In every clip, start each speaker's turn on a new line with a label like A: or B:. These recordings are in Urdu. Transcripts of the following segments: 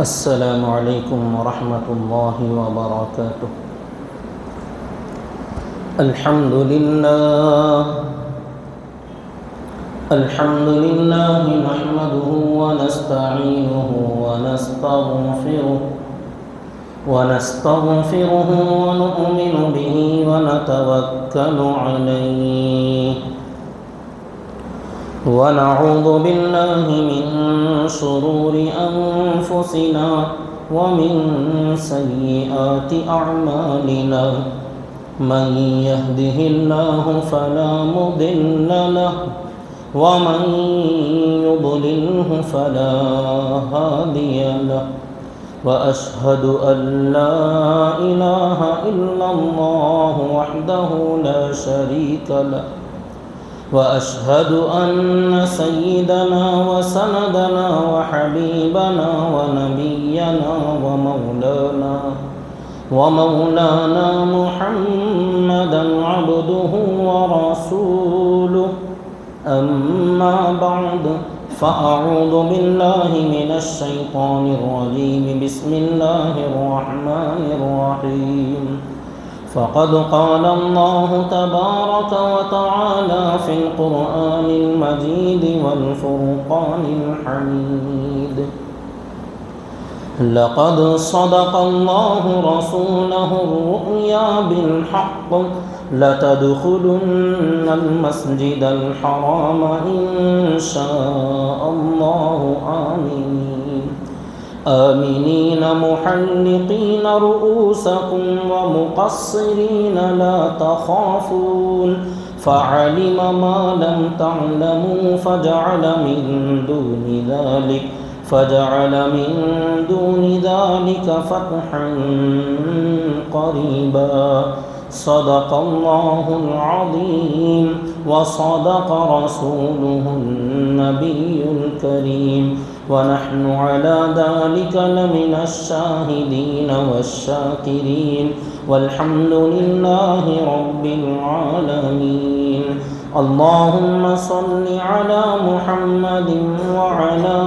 A: السلام علیکم ورحمۃ اللہ وبرکاتہ۔ الحمد للہ نحمده ونستغفره ونؤمن به ونتوکل علیہ ونعوذ باللہ من شرور انفسنا ومن سیئات اعمالنا من يهده الله فلا مضل له ومن يضلله فلا هادي له وأشهد أن لا إله إلا الله وحده لا شريك له وأشهد أن سيدنا وسندنا وحبيبنا ونبينا ومولانا محمدا عبده ورسوله أما بعد فأعوذ بالله من الشيطان الرجيم بسم الله الرحمن الرحيم فقد قال الله تبارك وتعالى في القرآن المجيد والفرقان الحميد لقد صدق الله رسوله الرؤيا بالحق لتدخلن المسجد الحرام إن شاء الله آمنين محلقين رؤوسكم ومقصرين لا تخافون فعلم ما لم تعلموا فجعل من دون ذلك فتحا قريبا صدق الله العظيم وصدق رسوله النبي الكريم ونحن على ذلك لمن الشاهدين والشاكرين والحمد لله رب العالمين اللهم صل على محمد وعلى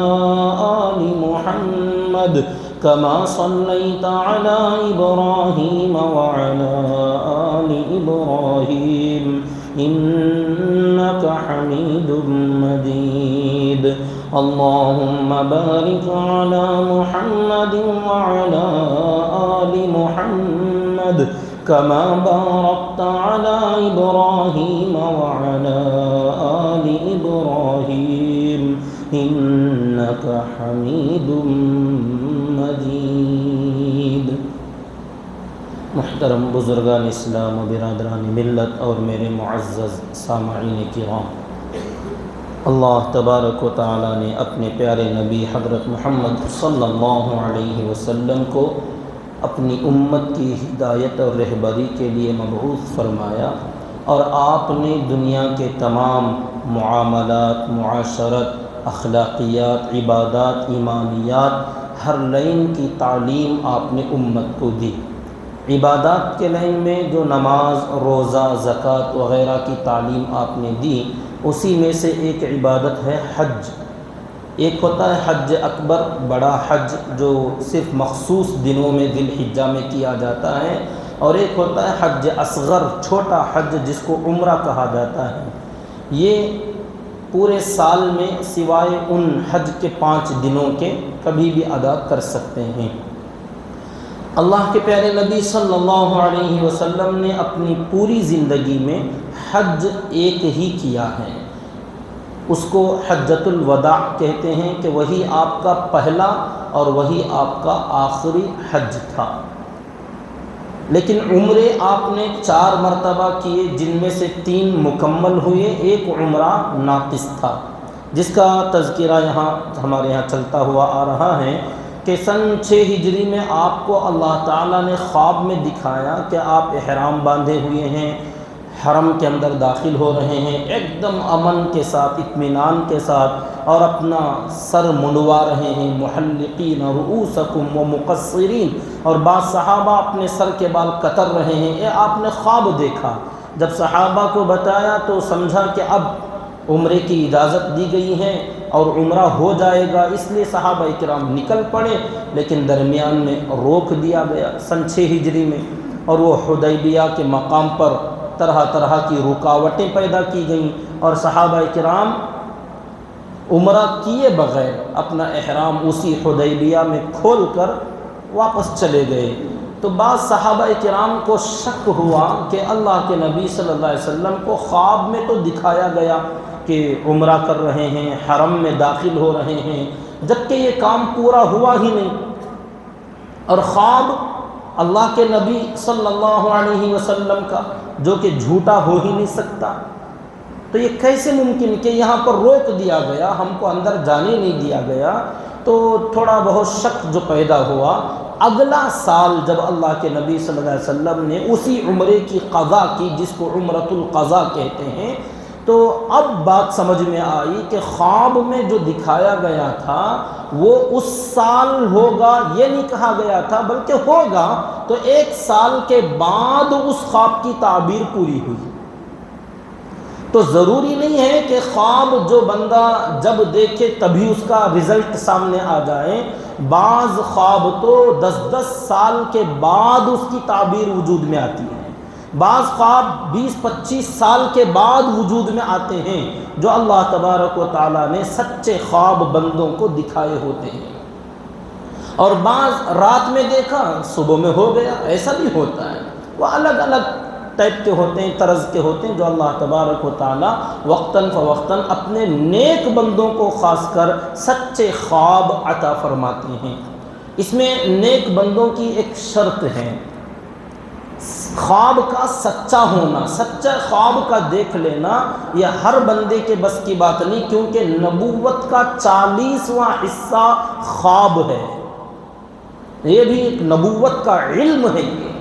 A: آل محمد كما صليت على إبراهيم وعلى آل إبراهيم إنك حميد مجيد اللهم بارك على محمد وعلى آل محمد كما باركت على إبراهيم وعلى آل إبراهيم إنك حميد مجيد۔ محترم بزرگان اسلام و برادران ملت اور میرے معزز سامعین کرام، اللہ تبارک و تعالی نے اپنے پیارے نبی حضرت محمد صلی اللہ علیہ وسلم کو اپنی امت کی ہدایت اور رہبری کے لیے مبعوث فرمایا، اور آپ نے دنیا کے تمام معاملات، معاشرت، اخلاقیات، عبادات، ایمانیات، ہر لائن کی تعلیم آپ نے امت کو دی۔ عبادات کے لائن میں جو نماز، روزہ، زکوٰۃ وغیرہ کی تعلیم آپ نے دی، اسی میں سے ایک عبادت ہے حج۔ ایک ہوتا ہے حج اکبر، بڑا حج جو صرف مخصوص دنوں میں ذی الحجہ میں کیا جاتا ہے، اور ایک ہوتا ہے حج اصغر، چھوٹا حج جس کو عمرہ کہا جاتا ہے۔ یہ پورے سال میں سوائے ان حج کے 5 دنوں کے کبھی بھی ادا کر سکتے ہیں۔ اللہ کے پیارے نبی صلی اللہ علیہ وسلم نے اپنی پوری زندگی میں حج ایک ہی کیا ہے، اس کو حجۃ الوداع کہتے ہیں کہ وہی آپ کا پہلا اور وہی آپ کا آخری حج تھا۔ لیکن عمرے آپ نے 4 مرتبہ کیے، جن میں سے 3 مکمل ہوئے، ایک عمرہ ناقص تھا، جس کا تذکرہ ہمارے یہاں چلتا ہوا آ رہا ہے کہ سن 6 ہجری میں آپ کو اللہ تعالیٰ نے خواب میں دکھایا کہ آپ احرام باندھے ہوئے ہیں، حرم کے اندر داخل ہو رہے ہیں، ایک دم امن کے ساتھ، اطمینان کے ساتھ، اور اپنا سر منڈوا رہے ہیں، محلقین رؤوسکم ومقصرین، اور بعض صحابہ اپنے سر کے بال کتر رہے ہیں۔ یہ آپ نے خواب دیکھا، جب صحابہ کو بتایا تو سمجھا کہ اب عمرے کی اجازت دی گئی ہے اور عمرہ ہو جائے گا، اس لیے صحابہ کرام نکل پڑے، لیکن درمیان میں روک دیا گیا سن 6 ہجری میں، اور وہ حدیبیہ کے مقام پر طرح طرح کی رکاوٹیں پیدا کی گئیں، اور صحابہ کرام عمرہ کیے بغیر اپنا احرام اسی حدیبیہ میں کھول کر واپس چلے گئے۔ تو بعض صحابہ کرام کو شک ہوا کہ اللہ کے نبی صلی اللہ علیہ وسلم کو خواب میں تو دکھایا گیا کہ عمرہ کر رہے ہیں، حرم میں داخل ہو رہے ہیں، جبکہ یہ کام پورا ہوا ہی نہیں، اور خواب اللہ کے نبی صلی اللہ علیہ وسلم کا جو کہ جھوٹا ہو ہی نہیں سکتا، تو یہ کیسے ممکن کہ یہاں پر روک دیا گیا، ہم کو اندر جانے نہیں دیا گیا؟ تو تھوڑا بہت شک جو پیدا ہوا، اگلا سال جب اللہ کے نبی صلی اللہ علیہ وسلم نے اسی عمرے کی قضا کی جس کو عمرۃ القضا کہتے ہیں، تو اب بات سمجھ میں آئی کہ خواب میں جو دکھایا گیا تھا وہ اس سال ہوگا، یہ نہیں کہا گیا تھا بلکہ ہوگا، تو 1 سال کے بعد اس خواب کی تعبیر پوری ہوئی۔ تو ضروری نہیں ہے کہ خواب جو بندہ جب دیکھے تبھی اس کا رزلٹ سامنے آ جائے، بعض خواب تو 10 سال کے بعد اس کی تعبیر وجود میں آتی ہے، بعض خواب 20-25 سال کے بعد وجود میں آتے ہیں جو اللہ تبارک و تعالیٰ نے سچے خواب بندوں کو دکھائے ہوتے ہیں، اور بعض رات میں دیکھا صبح میں ہو گیا، ایسا بھی ہوتا ہے۔ وہ الگ الگ ٹائپ کے ہوتے ہیں، طرز کے ہوتے ہیں، جو اللہ تبارک و تعالیٰ وقتاً فوقتاً اپنے نیک بندوں کو خاص کر سچے خواب عطا فرماتے ہیں۔ اس میں نیک بندوں کی ایک شرط ہے، خواب کا سچا ہونا، سچا خواب کا دیکھ لینا یہ ہر بندے کے بس کی بات نہیں، کیونکہ نبوت کا 40واں حصہ خواب ہے، یہ بھی ایک نبوت کا علم ہے، یہ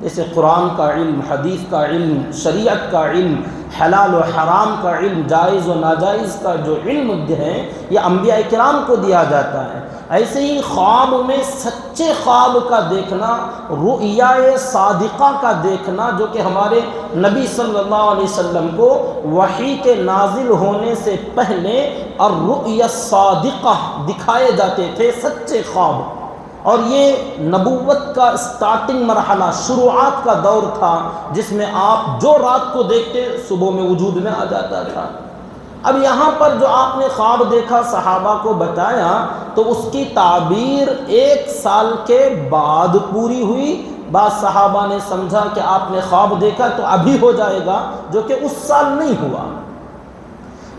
A: جیسے قرآن کا علم، حدیث کا علم، شریعت کا علم، حلال و حرام کا علم، جائز و ناجائز کا جو علم ہے یہ انبیاء کرام کو دیا جاتا ہے، ایسے ہی خواب میں سچے خواب کا دیکھنا، رؤیا صادقہ کا دیکھنا، جو کہ ہمارے نبی صلی اللہ علیہ وسلم کو وحی کے نازل ہونے سے پہلے اور رؤیا صادقہ دکھائے جاتے تھے، سچے خواب، اور یہ نبوت کا سٹارٹنگ مرحلہ، شروعات کا دور تھا، جس میں آپ جو رات کو دیکھتے صبح میں وجود میں آ جاتا تھا۔ اب یہاں پر جو آپ نے خواب دیکھا صحابہ کو بتایا، تو اس کی تعبیر 1 سال کے بعد پوری ہوئی۔ بعض صحابہ نے سمجھا کہ آپ نے خواب دیکھا تو ابھی ہو جائے گا، جو کہ اس سال نہیں ہوا،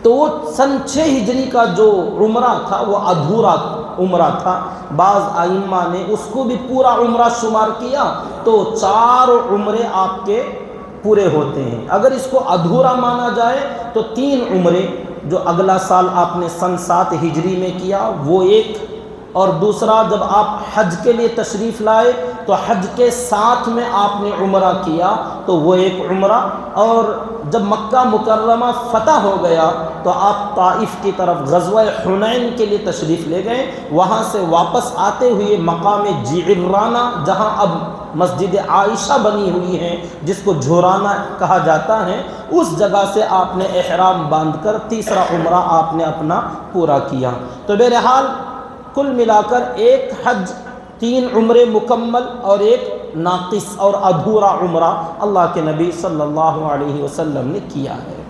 A: تو وہ سن 6 ہجری کا جو عمرہ تھا وہ ادھورا عمرہ تھا۔ بعض ائمہ نے اس کو بھی پورا عمرہ شمار کیا، تو 4 عمرے آپ کے پورے ہوتے ہیں۔ اگر اس کو ادھورا مانا جائے تو 3 عمرے، جو اگلا سال آپ نے سن 7 ہجری میں کیا وہ ایک، اور دوسرا جب آپ حج کے لیے تشریف لائے تو حج کے ساتھ میں آپ نے عمرہ کیا تو وہ ایک عمرہ، اور جب مکہ مکرمہ فتح ہو گیا تو آپ طائف کی طرف غزوہ حنین کے لیے تشریف لے گئے، وہاں سے واپس آتے ہوئے مقام جعرانہ، جہاں اب مسجد عائشہ بنی ہوئی ہے جس کو جھورانہ کہا جاتا ہے، اس جگہ سے آپ نے احرام باندھ کر تیسرا عمرہ آپ نے اپنا پورا کیا۔ تو بہرحال کل ملا کر 1 حج، 3 عمرے مکمل اور 1 ناقص اور ادھورا عمرہ اللہ کے نبی صلی اللہ علیہ وسلم نے کیا ہے۔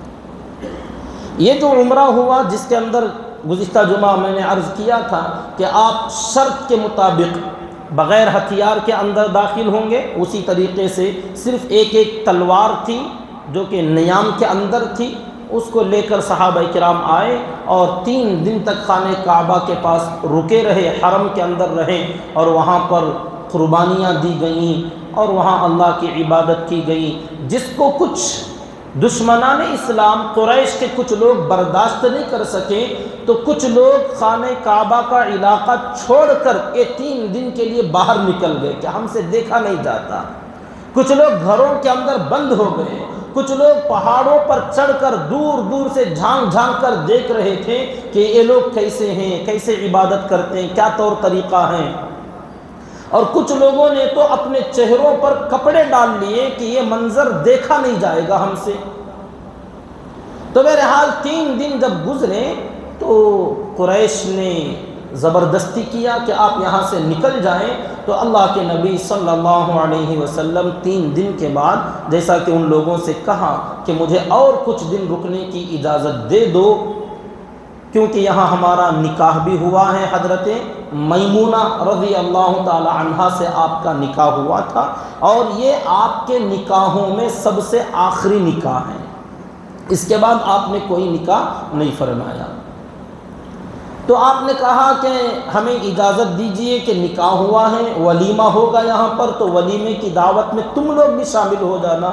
A: یہ جو عمرہ ہوا جس کے اندر گزشتہ جمعہ میں نے عرض کیا تھا کہ آپ شرط کے مطابق بغیر ہتھیار کے اندر داخل ہوں گے، اسی طریقے سے صرف ایک تلوار تھی جو کہ نیام کے اندر تھی، اس کو لے کر صحابہ کرام آئے اور 3 دن تک خانہ کعبہ کے پاس رکے رہے، حرم کے اندر رہے، اور وہاں پر قربانیاں دی گئیں اور وہاں اللہ کی عبادت کی گئی، جس کو کچھ دشمنان اسلام قریش کے کچھ لوگ برداشت نہیں کر سکے، تو کچھ لوگ خانہ کعبہ کا علاقہ چھوڑ کر 3 دن کے لیے باہر نکل گئے کہ ہم سے دیکھا نہیں جاتا، کچھ لوگ گھروں کے اندر بند ہو گئے، کچھ لوگ پہاڑوں پر چڑھ کر دور دور سے جھانک جھانک کر دیکھ رہے تھے کہ یہ لوگ کیسے ہیں، کیسے عبادت کرتے ہیں، کیا طور طریقہ ہیں، اور کچھ لوگوں نے تو اپنے چہروں پر کپڑے ڈال لیے کہ یہ منظر دیکھا نہیں جائے گا ہم سے۔ تو بہرحال 3 دن جب گزرے تو قریش نے زبردستی کیا کہ آپ یہاں سے نکل جائیں، تو اللہ کے نبی صلی اللہ علیہ وسلم 3 دن کے بعد جیسا کہ ان لوگوں سے کہا کہ مجھے اور کچھ دن رکنے کی اجازت دے دو، کیونکہ یہاں ہمارا نکاح بھی ہوا ہے، حضرت میمونہ رضی اللہ تعالی عنہا سے آپ کا نکاح ہوا تھا، اور یہ آپ کے نکاحوں میں سب سے آخری نکاح ہے، اس کے بعد آپ نے کوئی نکاح نہیں فرمایا۔ تو آپ نے کہا کہ ہمیں اجازت دیجئے کہ نکاح ہوا ہے، ولیمہ ہوگا یہاں پر، تو ولیمے کی دعوت میں تم لوگ بھی شامل ہو جانا،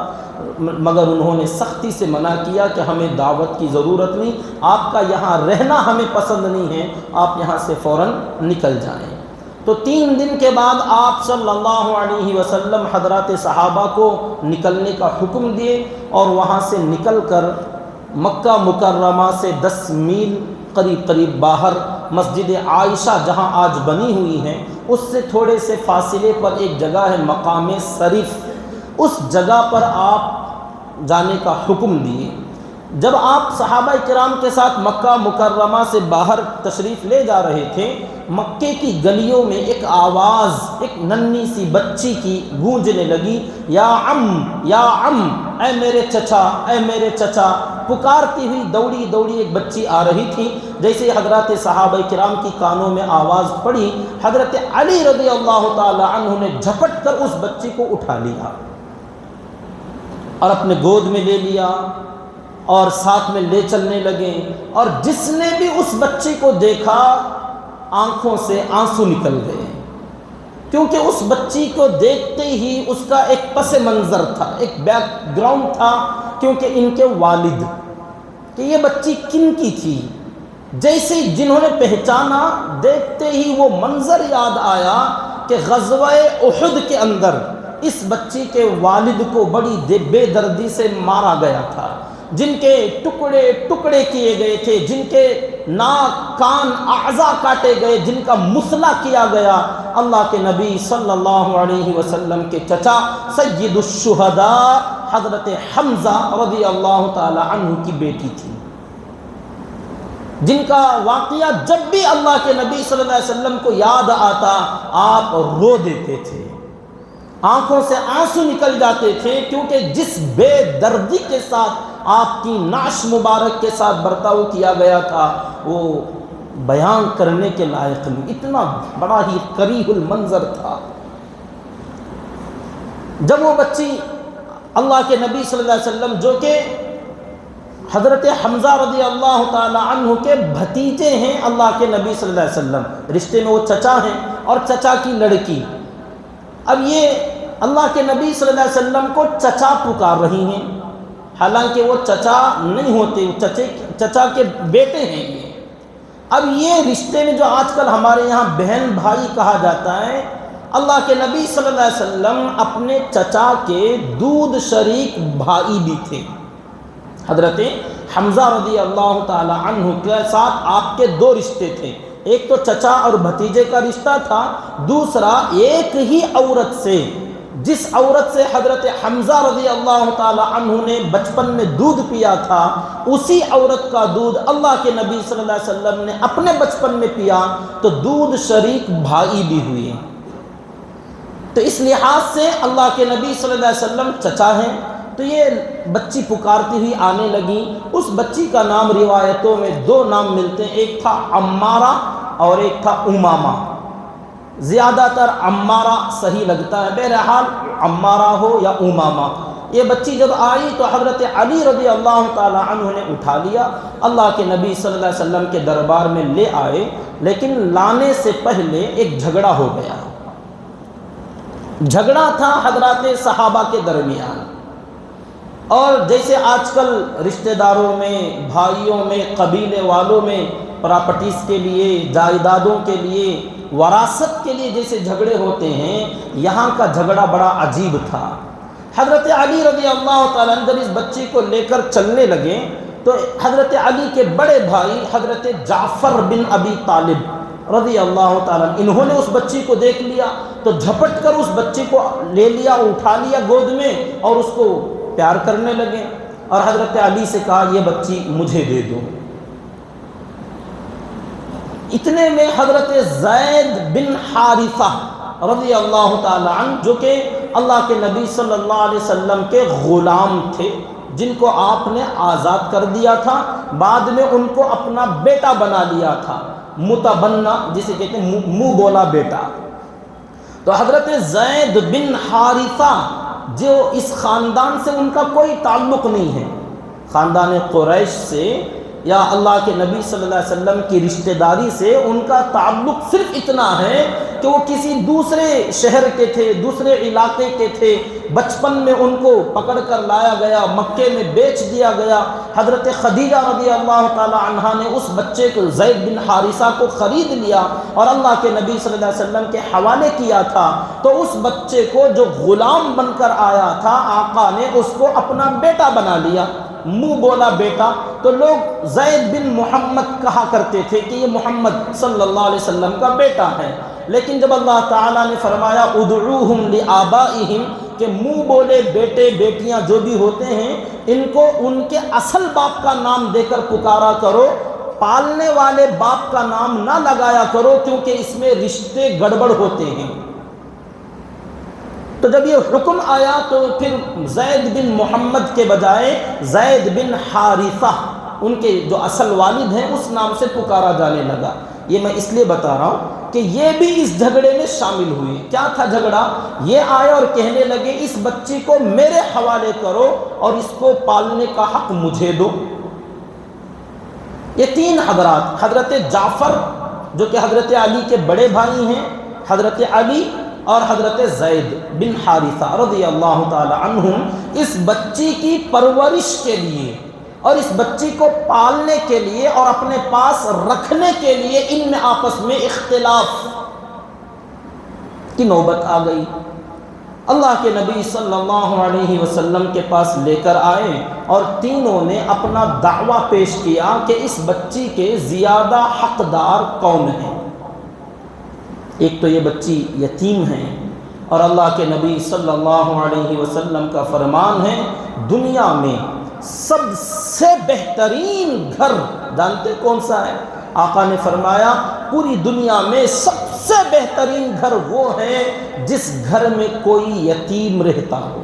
A: مگر انہوں نے سختی سے منع کیا کہ ہمیں دعوت کی ضرورت نہیں، آپ کا یہاں رہنا ہمیں پسند نہیں ہے، آپ یہاں سے فوراً نکل جائیں۔ تو 3 دن کے بعد آپ صلی اللہ علیہ وسلم حضرات صحابہ کو نکلنے کا حکم دیے، اور وہاں سے نکل کر مکہ مکرمہ سے 10 میل قریب باہر مسجد عائشہ جہاں آج بنی ہوئی ہے، اس سے تھوڑے سے فاصلے پر ایک جگہ ہے مقام صریف، اس جگہ پر آپ جانے کا حکم دیے۔ جب آپ صحابہ کرام کے ساتھ مکہ مکرمہ سے باہر تشریف لے جا رہے تھے، مکے کی گلیوں میں ایک آواز ایک ننھی سی بچی کی گونجنے لگی، یا عم، اے میرے چچا، اے میرے چچا، پکارتی ہوئی دوڑی ایک بچی آ رہی تھی۔ جیسے حضرات صحابہ کرام کی کانوں میں آواز پڑی، حضرت علی رضی اللہ تعالی عنہ نے جھپٹ کر اس بچی کو اٹھا لیا اور اپنے گود میں لے لیا اور ساتھ میں لے چلنے لگے، اور جس نے بھی اس بچی کو دیکھا آنکھوں سے آنسو نکل گئے، کیونکہ اس بچی کو دیکھتے ہی اس کا ایک پس منظر تھا، ایک بیک گراؤنڈ تھا، کیونکہ ان کے والد کہ یہ بچی کن کی تھی، جیسے جنہوں نے پہچانا دیکھتے ہی وہ منظر یاد آیا کہ غزوہ احد کے اندر اس بچی کے والد کو بڑی بے دردی سے مارا گیا تھا، جن کے ٹکڑے کیے گئے تھے، جن کے ناک کان اعضاء کاٹے گئے، جن کا مثلا کیا گیا۔ اللہ کے نبی صلی اللہ علیہ وسلم کے چچا سید الشہداء حضرت حمزہ رضی اللہ تعالی عنہ کی بیٹی تھی، جن کا واقعہ جب بھی اللہ کے نبی صلی اللہ علیہ وسلم کو یاد آتا آپ رو دیتے تھے، آنکھوں سے آنسو نکل جاتے تھے، کیونکہ جس بے دردی کے ساتھ آپ کی نعش مبارک کے ساتھ برتاؤ کیا گیا تھا وہ بیان کرنے کے لائق نہیں، اتنا بڑا ہی قریح المنظر تھا۔ جب وہ بچی اللہ کے نبی صلی اللہ علیہ وسلم جو کہ حضرت حمزہ رضی اللہ تعالی عنہ کے بھتیجے ہیں اللہ کے نبی صلی اللہ علیہ وسلم، رشتے میں وہ چچا ہیں اور چچا کی لڑکی، اب یہ اللہ کے نبی صلی اللہ علیہ وسلم کو چچا پکار رہی ہیں، حالانکہ وہ چچا نہیں ہوتے، چچا کے بیٹے ہیں یہ۔ اب یہ رشتے میں جو آج کل ہمارے یہاں بہن بھائی کہا جاتا ہے، اللہ کے نبی صلی اللہ علیہ وسلم اپنے چچا کے دودھ شریک بھائی بھی تھے، حضرت حمزہ رضی اللہ تعالی عنہ کے ساتھ آپ کے 2 رشتے تھے، ایک تو چچا اور بھتیجے کا رشتہ تھا، دوسرا ایک ہی عورت سے، جس عورت سے حضرت حمزہ رضی اللہ تعالی عنہ نے بچپن میں دودھ پیا تھا، اسی عورت کا دودھ اللہ کے نبی صلی اللہ علیہ وسلم نے اپنے بچپن میں پیا، تو دودھ شریک بھائی بھی ہوئے۔ تو اس لحاظ سے اللہ کے نبی صلی اللہ علیہ وسلم چچا ہیں۔ تو یہ بچی پکارتی ہوئی آنے لگی، اس بچی کا نام روایتوں میں 2 نام ملتے ہیں، ایک تھا عمارہ اور ایک تھا امامہ، زیادہ تر عمارہ صحیح لگتا ہے، بہرحال عمارہ ہو یا امامہ۔ یہ بچی جب آئی تو حضرت علی رضی اللہ تعالی عنہ نے اٹھا لیا، اللہ کے نبی صلی اللہ علیہ وسلم کے دربار میں لے آئے، لیکن لانے سے پہلے ایک جھگڑا ہو گیا، جھگڑا تھا حضرات صحابہ کے درمیان، اور جیسے آج کل رشتہ داروں میں، بھائیوں میں، قبیلے والوں میں پراپرٹیز کے لیے، جائیدادوں کے لیے، وراثت کے لیے جیسے جھگڑے ہوتے ہیں، یہاں کا جھگڑا بڑا عجیب تھا۔ حضرت علی رضی اللہ تعالیٰ عنہ جب اس بچی کو لے کر چلنے لگے تو حضرت علی کے بڑے بھائی حضرت جعفر بن ابی طالب رضی اللہ تعالیٰ عنہ، انہوں نے اس بچی کو دیکھ لیا تو جھپٹ کر اس بچی کو لے لیا، اٹھا لیا گود میں اور اس کو پیار کرنے لگے۔ اور حضرت علی سے کہا یہ بچی مجھے دے دو۔ اتنے میں حضرت زید بن حارثہ رضی اللہ تعالی عنہ، جو کہ اللہ کے نبی صلی اللہ علیہ وسلم کے غلام تھے، جن کو آپ نے آزاد کر دیا تھا، بعد میں ان کو اپنا بیٹا بنا لیا تھا، متبنہ جسے کہتے ہیں منہ بولا بیٹا۔ تو حضرت زید بن حارثہ جو اس خاندان سے ان کا کوئی تعلق نہیں ہے، خاندان قریش سے یا اللہ کے نبی صلی اللہ علیہ وسلم کی رشتہ داری سے ان کا تعلق صرف اتنا ہے کہ وہ کسی دوسرے شہر کے تھے، دوسرے علاقے کے تھے، بچپن میں ان کو پکڑ کر لایا گیا، مکے میں بیچ دیا گیا۔ حضرت خدیجہ رضی اللہ تعالی عنہا نے اس بچے کو، زید بن حارثہ کو خرید لیا اور اللہ کے نبی صلی اللہ علیہ وسلم کے حوالے کیا تھا۔ تو اس بچے کو جو غلام بن کر آیا تھا، آقا نے اس کو اپنا بیٹا بنا لیا، منہ بولا بیٹا۔ تو لوگ زید بن محمد کہا کرتے تھے کہ یہ محمد صلی اللہ علیہ وسلم کا بیٹا ہے، لیکن جب اللہ تعالیٰ نے فرمایا ادعوہم لآبائہم، کہ منہ بولے بیٹے بیٹیاں جو بھی ہوتے ہیں ان کو ان کے اصل باپ کا نام دے کر پکارا کرو، پالنے والے باپ کا نام نہ لگایا کرو، کیونکہ اس میں رشتے گڑبڑ ہوتے ہیں۔ تو جب یہ حکم آیا تو پھر زید بن محمد کے بجائے زید بن حارثہ، ان کے جو اصل والد ہیں، اس نام سے پکارا جانے لگا۔ یہ میں اس لیے بتا رہا ہوں کہ یہ بھی اس جھگڑے میں شامل ہوئے۔ کیا تھا جھگڑا؟ یہ آئے اور کہنے لگے اس بچی کو میرے حوالے کرو اور اس کو پالنے کا حق مجھے دو۔ یہ تین حضرات، حضرت جعفر جو کہ حضرت علی کے بڑے بھائی ہیں، حضرت علی اور حضرت زید بن حارثہ رضی اللہ تعالی عنہم، اس بچی کی پرورش کے لیے اور اس بچی کو پالنے کے لیے اور اپنے پاس رکھنے کے لیے ان میں آپس میں اختلاف کی نوبت آ گئی۔ اللہ کے نبی صلی اللہ علیہ وسلم کے پاس لے کر آئے اور تینوں نے اپنا دعویٰ پیش کیا کہ اس بچی کے زیادہ حقدار کون ہیں۔ ایک تو یہ بچی یتیم ہے، اور اللہ کے نبی صلی اللہ علیہ وسلم کا فرمان ہے دنیا میں سب سے بہترین گھر جانتے کون سا ہے؟ آقا نے فرمایا پوری دنیا میں سب سے بہترین گھر وہ ہے جس گھر میں کوئی یتیم رہتا ہو۔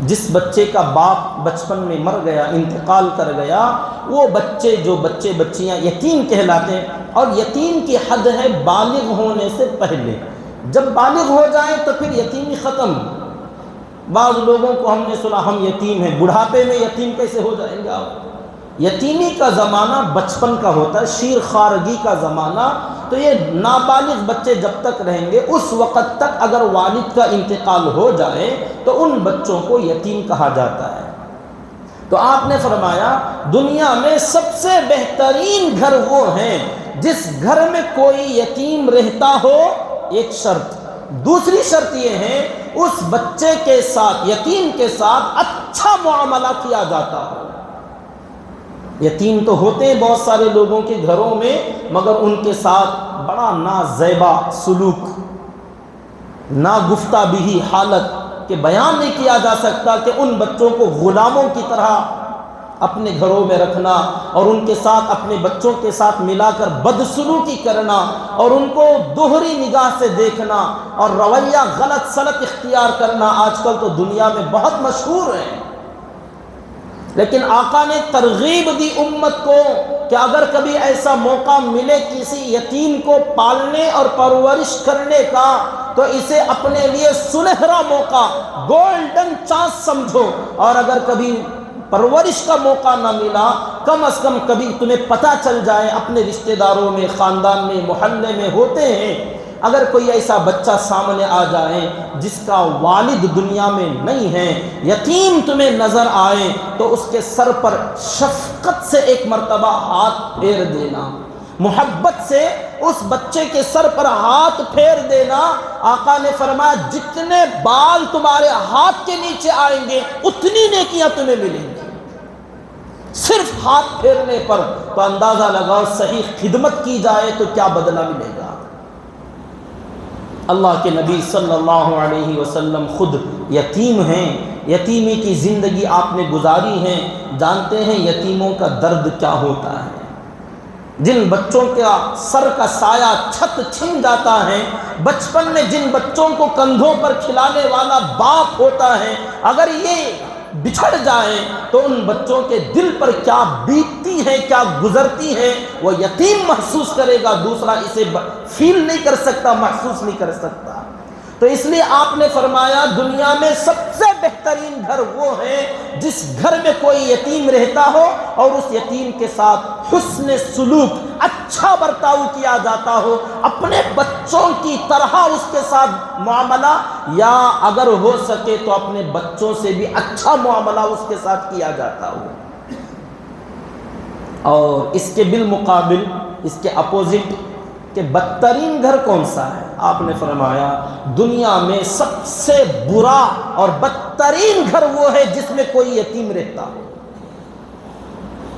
A: جس بچے کا باپ بچپن میں مر گیا، انتقال کر گیا، وہ بچے جو بچے بچیاں یتیم کہلاتے ہیں، اور یتیم کی حد ہے بالغ ہونے سے پہلے۔ جب بالغ ہو جائیں تو پھر یتیمی ختم۔ بعض لوگوں کو ہم نے سنا ہم یتیم ہیں، بڑھاپے میں یتیم کیسے ہو جائیں گے آپ؟ یتیمی کا زمانہ بچپن کا ہوتا ہے، شیر خارگی کا زمانہ۔ تو یہ نابالغ بچے جب تک رہیں گے اس وقت تک اگر والد کا انتقال ہو جائے تو ان بچوں کو یتیم کہا جاتا ہے۔ تو آپ نے فرمایا دنیا میں سب سے بہترین گھر وہ ہیں جس گھر میں کوئی یتیم رہتا ہو، ایک شرط۔ دوسری شرط یہ ہے اس بچے کے ساتھ، یتیم کے ساتھ اچھا معاملہ کیا جاتا ہو۔ یتیم تو ہوتے ہیں بہت سارے لوگوں کے گھروں میں، مگر ان کے ساتھ بڑا نازیبا سلوک، ناگفتہ بھی حالت کہ بیان نہیں کیا جا سکتا، کہ ان بچوں کو غلاموں کی طرح اپنے گھروں میں رکھنا اور ان کے ساتھ اپنے بچوں کے ساتھ ملا کر بدسلوکی کرنا اور ان کو دوہری نگاہ سے دیکھنا اور رویہ غلط سلط اختیار کرنا آج کل تو دنیا میں بہت مشہور ہے۔ لیکن آقا نے ترغیب دی امت کو کہ اگر کبھی ایسا موقع ملے کسی یتیم کو پالنے اور پرورش کرنے کا تو اسے اپنے لیے سنہرا موقع، گولڈن چانس سمجھو، اور اگر کبھی پرورش کا موقع نہ ملا کم از کم کبھی تمہیں پتہ چل جائے، اپنے رشتہ داروں میں، خاندان میں، محلے میں ہوتے ہیں، اگر کوئی ایسا بچہ سامنے آ جائے جس کا والد دنیا میں نہیں ہے، یتیم تمہیں نظر آئے تو اس کے سر پر شفقت سے ایک مرتبہ ہاتھ پھیر دینا، محبت سے اس بچے کے سر پر ہاتھ پھیر دینا۔ آقا نے فرمایا جتنے بال تمہارے ہاتھ کے نیچے آئیں گے اتنی نیکیاں تمہیں ملیں گی، صرف ہاتھ پھیرنے پر۔ تو اندازہ لگاؤ صحیح خدمت کی جائے تو کیا بدلہ ملے گا۔ اللہ کے نبی صلی اللہ علیہ وسلم خود یتیم ہیں، یتیمی کی زندگی آپ نے گزاری ہے، جانتے ہیں یتیموں کا درد کیا ہوتا ہے۔ جن بچوں کا سر کا سایہ چھت چھن جاتا ہے، بچپن میں جن بچوں کو کندھوں پر کھلانے والا باپ ہوتا ہے، اگر یہ بچھڑ جائیں تو ان بچوں کے دل پر کیا بیتتی ہے، کیا گزرتی ہے، وہ یتیم محسوس کرے گا، دوسرا اسے فیل نہیں کر سکتا، محسوس نہیں کر سکتا۔ تو اس لیے آپ نے فرمایا دنیا میں سب سے بہترین گھر وہ ہے جس گھر میں کوئی یتیم رہتا ہو اور اس یتیم کے ساتھ حسن سلوک، اچھا برتاؤ کیا جاتا ہو، اپنے بچوں کی طرح اس کے ساتھ معاملہ، یا اگر ہو سکے تو اپنے بچوں سے بھی اچھا معاملہ اس کے ساتھ کیا جاتا ہو۔ اور اس کے بالمقابل، اس کے اپوزٹ کہ بدترین گھر کون سا ہے؟ آپ نے فرمایا دنیا میں سب سے برا اور بدترین گھر وہ ہے جس میں کوئی یتیم رہتا ہو۔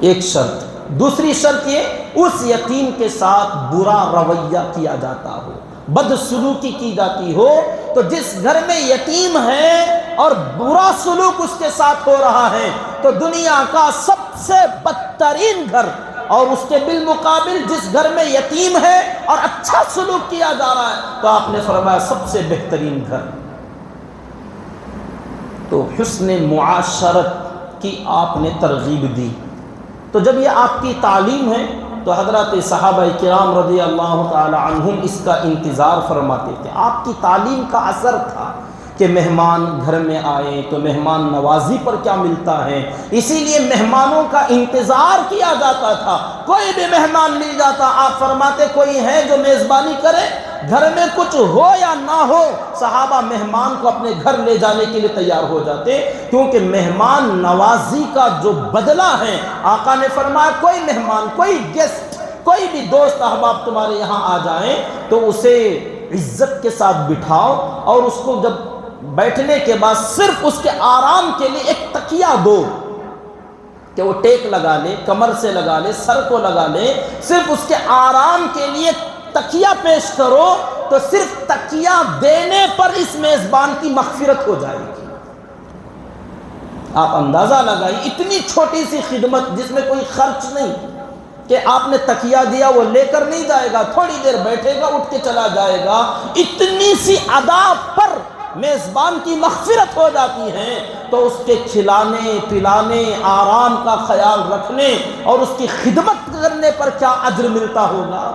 A: ایک شرط، دوسری شرط یہ اس یتیم کے ساتھ برا رویہ کیا جاتا ہو، بدسلوکی کی جاتی ہو۔ تو جس گھر میں یتیم ہے اور برا سلوک اس کے ساتھ ہو رہا ہے تو دنیا کا سب سے بدترین گھر، اور اس کے بالمقابل جس گھر میں یتیم ہے اور اچھا سلوک کیا جا رہا ہے تو آپ نے فرمایا سب سے بہترین گھر۔ تو حسن معاشرت کی آپ نے ترغیب دی۔ تو جب یہ آپ کی تعلیم ہے تو حضرات صحابہ کرام رضی اللہ تعالی عنہم اس کا انتظار فرماتے تھے۔ آپ کی تعلیم کا اثر تھا کہ مہمان گھر میں آئے تو مہمان نوازی پر کیا ملتا ہے، اسی لیے مہمانوں کا انتظار کیا جاتا تھا۔ کوئی بھی مہمان مل جاتا، آپ فرماتے کوئی ہے جو میزبانی کرے، گھر میں کچھ ہو یا نہ ہو، صحابہ مہمان کو اپنے گھر لے جانے کے لیے تیار ہو جاتے، کیونکہ مہمان نوازی کا جو بدلہ ہے، آقا نے فرمایا کوئی مہمان، کوئی گیسٹ، کوئی بھی دوست احباب تمہارے یہاں آ جائیں تو اسے عزت کے ساتھ بٹھاؤ، اور اس کو جب بیٹھنے کے بعد صرف اس کے آرام کے لیے ایک تکیہ دو کہ وہ ٹیک لگا لے، کمر سے لگا لے، سر کو لگا لے، صرف اس کے آرام کے لیے تکیہ پیش کرو، تو صرف تکیہ دینے پر اس میزبان کی مغفرت ہو جائے گی۔ آپ اندازہ لگائیے، اتنی چھوٹی سی خدمت جس میں کوئی خرچ نہیں، کہ آپ نے تکیہ دیا، وہ لے کر نہیں جائے گا، تھوڑی دیر بیٹھے گا، اٹھ کے چلا جائے گا، اتنی سی ادا پر میزبان کی مغفرت ہو جاتی ہے، تو اس کے کھلانے پلانے، آرام کا خیال رکھنے اور اس کی خدمت کرنے پر کیا اجر ملتا ہوگا۔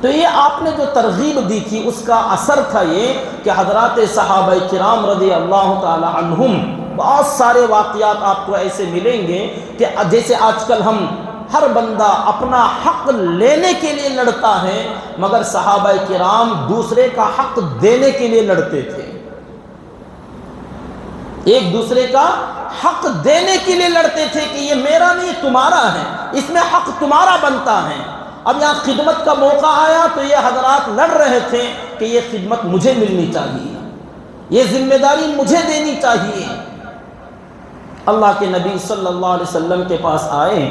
A: تو یہ آپ نے جو ترغیب دی تھی اس کا اثر تھا یہ کہ حضرات صحابہ کرام رضی اللہ تعالی عنہم، بہت سارے واقعات آپ کو ایسے ملیں گے کہ جیسے آج کل ہم ہر بندہ اپنا حق لینے کے لیے لڑتا ہے، مگر صحابہ کرام دوسرے کا حق دینے کے لیے لڑتے تھے، ایک دوسرے کا حق دینے کے لیے لڑتے تھے کہ یہ میرا نہیں تمہارا ہے، اس میں حق تمہارا بنتا ہے۔ اب یہاں خدمت کا موقع آیا تو یہ حضرات لڑ رہے تھے کہ یہ خدمت مجھے ملنی چاہیے، یہ ذمہ داری مجھے دینی چاہیے۔ اللہ کے نبی صلی اللہ علیہ وسلم کے پاس آئے،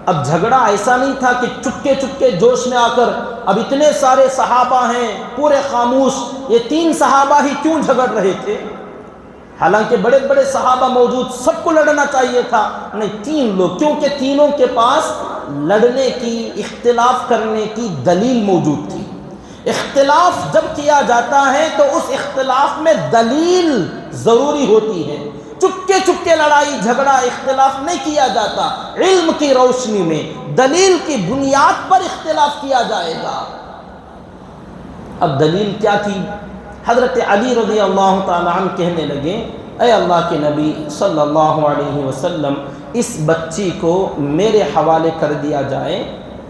A: اب جھگڑا ایسا نہیں تھا کہ چپکے چپکے جوش میں آ کر، اب اتنے سارے صحابہ ہیں پورے خاموش، یہ 3 صحابہ ہی کیوں جھگڑ رہے تھے؟ حالانکہ بڑے بڑے صحابہ موجود، سب کو لڑنا چاہیے تھا، نہیں 3 لوگ، کیونکہ تینوں کے پاس لڑنے کی، اختلاف کرنے کی دلیل موجود تھی۔ اختلاف جب کیا جاتا ہے تو اس اختلاف میں دلیل ضروری ہوتی ہے، چپکے چپکے لڑائی جھگڑا اختلاف نہیں کیا جاتا، علم کی روشنی میں دلیل کی بنیاد پر اختلاف کیا جائے گا۔ اب دلیل کیا تھی؟ حضرت علی رضی اللہ تعالیٰ عنہ کہنے لگے، اے اللہ کے نبی صلی اللہ علیہ وسلم، اس بچی کو میرے حوالے کر دیا جائے،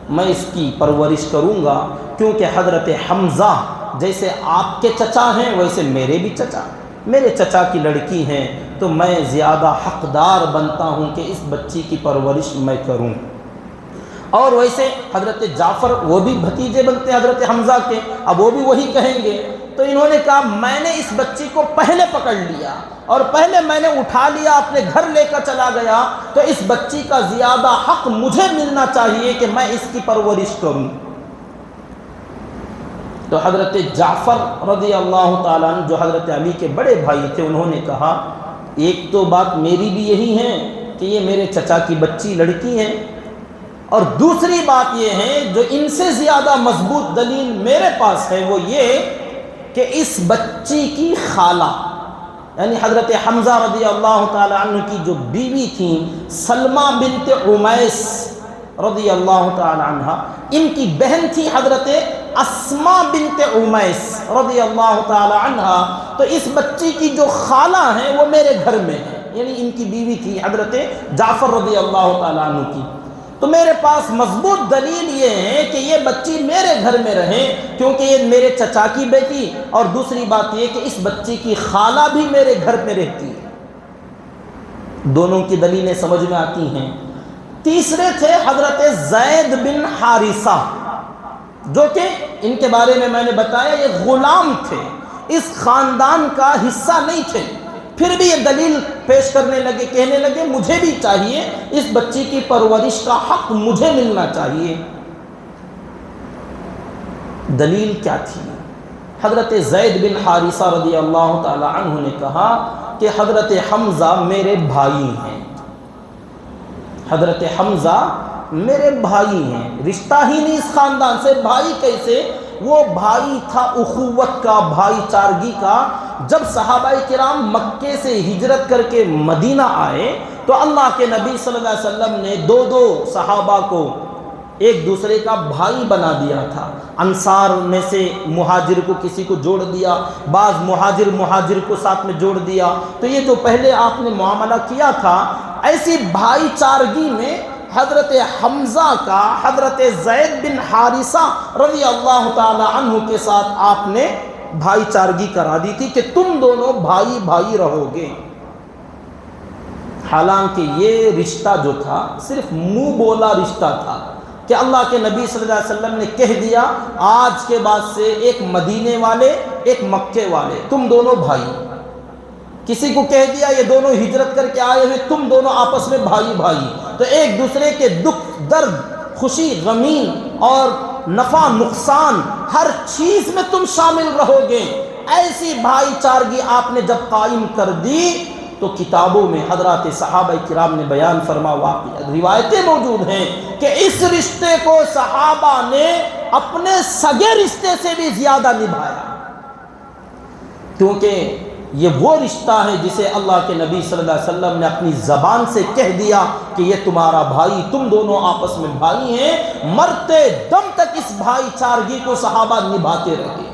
A: میں اس کی پرورش کروں گا، کیونکہ حضرت حمزہ جیسے آپ کے چچا ہیں ویسے میرے بھی چچا، میرے چچا کی لڑکی ہیں، تو میں زیادہ حقدار بنتا ہوں کہ اس بچی کی پرورش میں کروں۔ اور ویسے حضرت جعفر وہ بھی بھتیجے بنتے حضرت حمزہ کے، اب وہ بھی وہی کہیں گے، تو انہوں نے کہا میں نے اس بچی کو پہلے پکڑ لیا اور پہلے میں نے اٹھا لیا، اپنے گھر لے کر چلا گیا، تو اس بچی کا زیادہ حق مجھے ملنا چاہیے کہ میں اس کی پرورش کروں۔ تو حضرت جعفر رضی اللہ تعالیٰ عنہ جو حضرت علی کے بڑے بھائی تھے، انہوں نے کہا ایک تو بات میری بھی یہی ہے کہ یہ میرے چچا کی بچی لڑکی ہے، اور دوسری بات یہ ہے جو ان سے زیادہ مضبوط دلیل میرے پاس ہے وہ یہ کہ اس بچی کی خالہ یعنی حضرت حمزہ رضی اللہ تعالی عنہ کی جو بیوی تھیں سلمہ بنت عمیس رضی اللہ تعالی عنہ، ان کی بہن تھی حضرت اسماء بنت عمیس رضی اللہ تعالی عنہ، تو اس بچی کی جو خالہ ہیں وہ میرے گھر میں ہے، یعنی ان کی بیوی تھی حضرت جعفر رضی اللہ تعالی عنہ کی۔ تو میرے پاس مضبوط دلیل یہ ہے کہ یہ بچی میرے گھر میں رہے کیونکہ یہ میرے چچا کی بیٹی، اور دوسری بات یہ کہ اس بچی کی خالہ بھی میرے گھر میں رہتی ہے۔ دونوں کی دلیلیں سمجھ میں آتی ہیں۔ تیسرے تھے حضرت زید بن حارثہ، جو کہ ان کے بارے میں نے بتایا یہ غلام تھے، اس خاندان کا حصہ نہیں تھے، پھر بھی یہ دلیل پیش کرنے لگے، کہنے لگے مجھے بھی چاہیے، اس بچی کی پرورش کا حق مجھے ملنا چاہیے۔ دلیل کیا تھی؟ حضرت زید بن حارثہ رضی اللہ تعالی عنہ نے کہا کہ حضرت حمزہ میرے بھائی ہیں، حضرت حمزہ میرے بھائی ہیں، رشتہ ہی نہیں اس خاندان سے، بھائی کیسے؟ وہ بھائی تھا اخوت کا، بھائی چارگی کا۔ جب صحابہ کرام مکے سے ہجرت کر کے مدینہ آئے تو اللہ کے نبی صلی اللہ علیہ وسلم نے دو صحابہ کو ایک دوسرے کا بھائی بنا دیا تھا۔ انصار میں سے مہاجر کو کسی کو جوڑ دیا، بعض مہاجر کو ساتھ میں جوڑ دیا، تو یہ جو پہلے آپ نے معاملہ کیا تھا، ایسی بھائی چارگی میں حضرت حمزہ کا حضرت زید بن حارثہ رضی اللہ تعالی عنہ کے ساتھ آپ نے بھائی چارگی کرا دی تھی کہ تم دونوں بھائی بھائی رہو گے۔ حالانکہ یہ رشتہ جو تھا صرف منہ بولا رشتہ تھا کہ اللہ کے نبی صلی اللہ علیہ وسلم نے کہہ دیا آج کے بعد سے ایک مدینے والے ایک مکے والے، تم دونوں بھائی۔ کسی کو کہہ دیا یہ دونوں ہجرت کر کے آئے ہوئے، تم دونوں آپس میں بھائی بھائی، تو ایک دوسرے کے دکھ درد خوشی غمی اور نفع نقصان ہر چیز میں تم شامل رہو گے۔ ایسی بھائی چارگی آپ نے جب قائم کر دی تو کتابوں میں حضرات صحابہ کرام نے بیان فرما، واقعی روایتیں موجود ہیں کہ اس رشتے کو صحابہ نے اپنے سگے رشتے سے بھی زیادہ نبھایا، کیونکہ یہ وہ رشتہ ہے جسے اللہ کے نبی صلی اللہ علیہ وسلم نے اپنی زبان سے کہہ دیا کہ یہ تمہارا بھائی، تم دونوں آپس میں بھائی ہیں۔ مرتے دم تک اس بھائی چارگی کو صحابہ نبھاتے رہے۔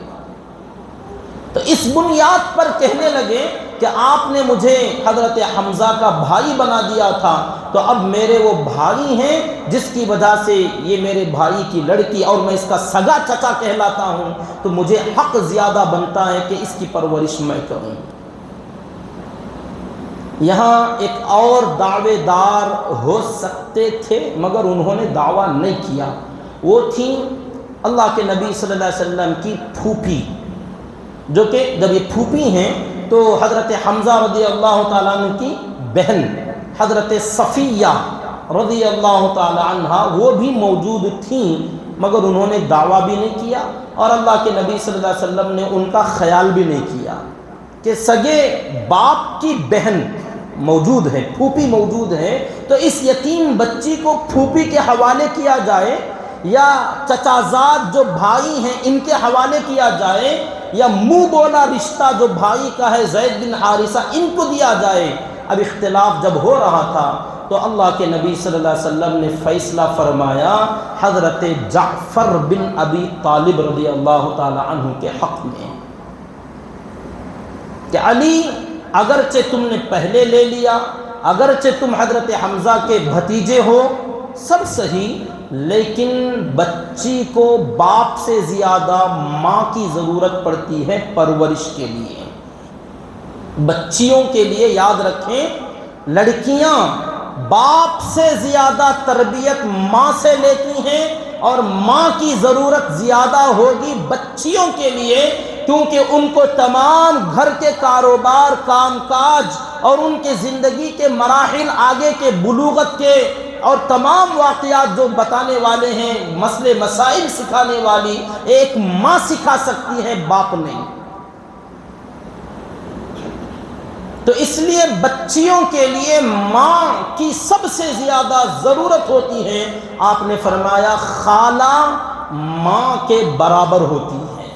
A: تو اس بنیاد پر کہنے لگے کہ آپ نے مجھے حضرت حمزہ کا بھائی بنا دیا تھا، تو اب میرے وہ بھائی ہیں جس کی وجہ سے یہ میرے بھائی کی لڑکی اور میں اس کا سگا چچا کہلاتا ہوں، تو مجھے حق زیادہ بنتا ہے کہ اس کی پرورش میں کروں۔ یہاں ایک اور دعوے دار ہو سکتے تھے مگر انہوں نے دعویٰ نہیں کیا، وہ تھیں اللہ کے نبی صلی اللہ علیہ وسلم کی پھوپھی، جو کہ جب یہ پھوپھی ہیں تو حضرت حمزہ رضی اللہ تعالیٰ عنہ کی بہن حضرت صفیہ رضی اللہ تعالیٰ عنہ وہ بھی موجود تھیں، مگر انہوں نے دعویٰ بھی نہیں کیا اور اللہ کے نبی صلی اللہ علیہ وسلم نے ان کا خیال بھی نہیں کیا کہ سگے باپ کی بہن موجود ہے، پھوپھی موجود ہے، تو اس یتیم بچی کو پھوپھی کے حوالے کیا جائے یا چچازاد جو بھائی ہیں ان کے حوالے کیا جائے، یا منہ بولا رشتہ جو بھائی کا ہے زید بن حارثہ ان کو دیا جائے۔ اب اختلاف جب ہو رہا تھا تو اللہ کے نبی صلی اللہ علیہ وسلم نے فیصلہ فرمایا حضرت جعفر بن ابی طالب رضی اللہ تعالی عنہ کے حق میں کہ علی اگرچہ تم نے پہلے لے لیا، اگرچہ تم حضرت حمزہ کے بھتیجے ہو، سب صحیح، لیکن بچی کو باپ سے زیادہ ماں کی ضرورت پڑتی ہے پرورش کے لیے۔ بچیوں کے لیے یاد رکھیں لڑکیاں باپ سے زیادہ تربیت ماں سے لیتی ہیں، اور ماں کی ضرورت زیادہ ہوگی بچیوں کے لیے، کیونکہ ان کو تمام گھر کے کاروبار کام کاج اور ان کے زندگی کے مراحل آگے کے بلوغت کے اور تمام واقعات جو بتانے والے ہیں، مسئلے مسائل سکھانے والی ایک ماں سکھا سکتی ہے، باپ نہیں۔ تو اس لیے بچیوں کے لیے ماں کی سب سے زیادہ ضرورت ہوتی ہے۔ آپ نے فرمایا خالہ ماں کے برابر ہوتی ہے،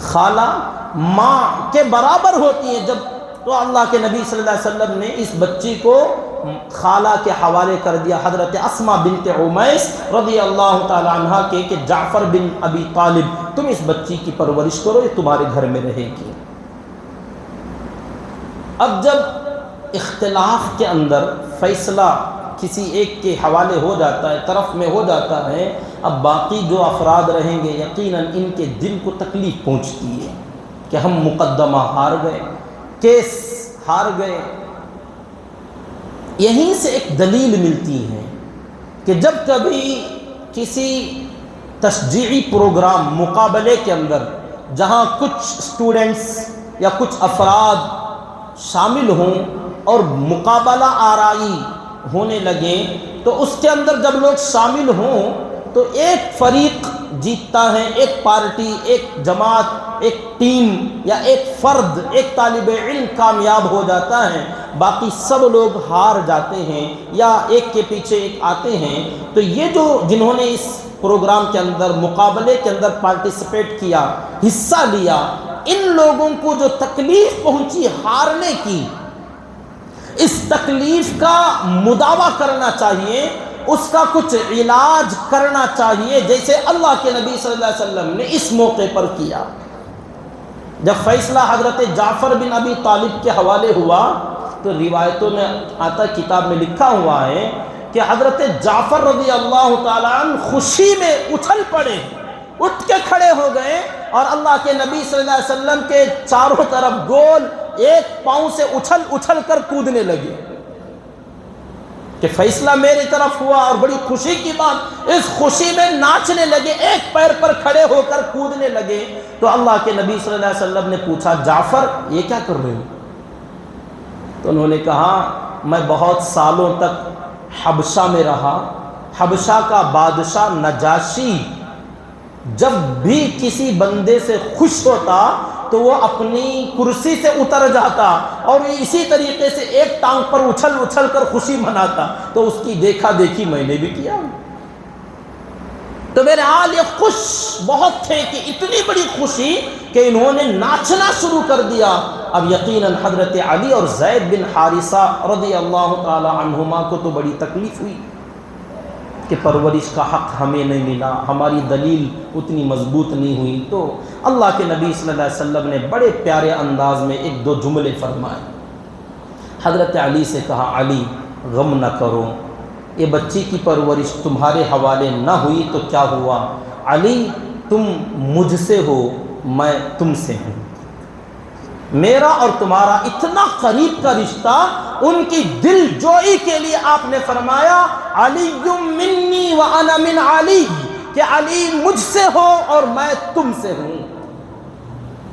A: خالہ ماں کے برابر ہوتی ہے۔ جب تو اللہ کے نبی صلی اللہ علیہ وسلم نے اس بچی کو خالہ کے حوالے کر دیا، حضرت اسماء بنت عمیس رضی اللہ تعالی عنہ کے، کہ جعفر بن ابی طالب تم اس بچی کی پرورش کرو، یہ تمہارے گھر میں رہے گی۔ اب جب اختلاف کے اندر فیصلہ کسی ایک کے حوالے ہو جاتا ہے، طرف میں ہو جاتا ہے، اب باقی جو افراد رہیں گے یقیناً ان کے دل کو تکلیف پہنچتی ہے کہ ہم مقدمہ ہار گئے، کیس ہار گئے۔ یہیں سے ایک دلیل ملتی ہے کہ جب کبھی کسی تشجیعی پروگرام مقابلے کے اندر جہاں کچھ اسٹوڈنٹس یا کچھ افراد شامل ہوں اور مقابلہ آرائی ہونے لگے، تو اس کے اندر جب لوگ شامل ہوں تو ایک فریق جیتتا ہے، ایک پارٹی، ایک جماعت، ایک ٹیم یا ایک فرد، ایک طالب علم کامیاب ہو جاتا ہے، باقی سب لوگ ہار جاتے ہیں یا ایک کے پیچھے ایک آتے ہیں۔ تو یہ جو جنہوں نے اس پروگرام کے اندر، مقابلے کے اندر پارٹیسپیٹ کیا، حصہ لیا، ان لوگوں کو جو تکلیف پہنچی ہارنے کی، اس تکلیف کا مداوع کرنا چاہیے، اس کا کچھ علاج کرنا چاہیے، جیسے اللہ کے نبی صلی اللہ علیہ وسلم نے اس موقع پر کیا۔ جب فیصلہ حضرت جعفر بن ابی طالب کے حوالے ہوا تو روایتوں میں آتا، کتاب میں لکھا ہوا ہے کہ حضرت جعفر رضی اللہ تعالیٰ عنہ خوشی میں اچھل پڑے، اٹھ کے کھڑے ہو گئے اور اللہ کے نبی صلی اللہ علیہ وسلم کے چاروں طرف گول ایک پاؤں سے اچھل اچھل کر کودنے لگے کہ فیصلہ میری طرف ہوا، اور بڑی خوشی کی بات، اس خوشی میں ناچنے لگے، ایک پیر پر کھڑے ہو کر کودنے لگے۔ تو اللہ کے نبی صلی اللہ علیہ وسلم نے پوچھا جعفر یہ کیا کر رہے ہو؟ تو انہوں نے کہا میں بہت سالوں تک حبشہ میں رہا، حبشہ کا بادشاہ نجاشی جب بھی کسی بندے سے خوش ہوتا تو وہ اپنی کرسی سے اتر جاتا اور اسی طریقے سے ایک ٹانگ پر اچھل اچھل کر خوشی مناتا، تو اس کی دیکھا دیکھی میں نے بھی کیا۔ تو میرے حال یہ خوش بہت تھے کہ اتنی بڑی خوشی کہ انہوں نے ناچنا شروع کر دیا۔ اب یقیناً حضرت علی اور زید بن حارثہ رضی اللہ تعالی عنہما کو تو بڑی تکلیف ہوئی کہ پرورش کا حق ہمیں نہیں ملا، ہماری دلیل اتنی مضبوط نہیں ہوئی۔ تو اللہ کے نبی صلی اللہ علیہ وسلم نے بڑے پیارے انداز میں ایک دو جملے فرمائے۔ حضرت علی سے کہا علی غم نہ کرو، یہ بچی کی پرورش تمہارے حوالے نہ ہوئی تو کیا ہوا، علی تم مجھ سے ہو، میں تم سے ہوں، میرا اور تمہارا اتنا قریب کا رشتہ۔ ان کی دل جوئی کے لیے آپ نے فرمایا علی منی وانا من علی، کہ علی مجھ سے ہو اور میں تم سے ہوں۔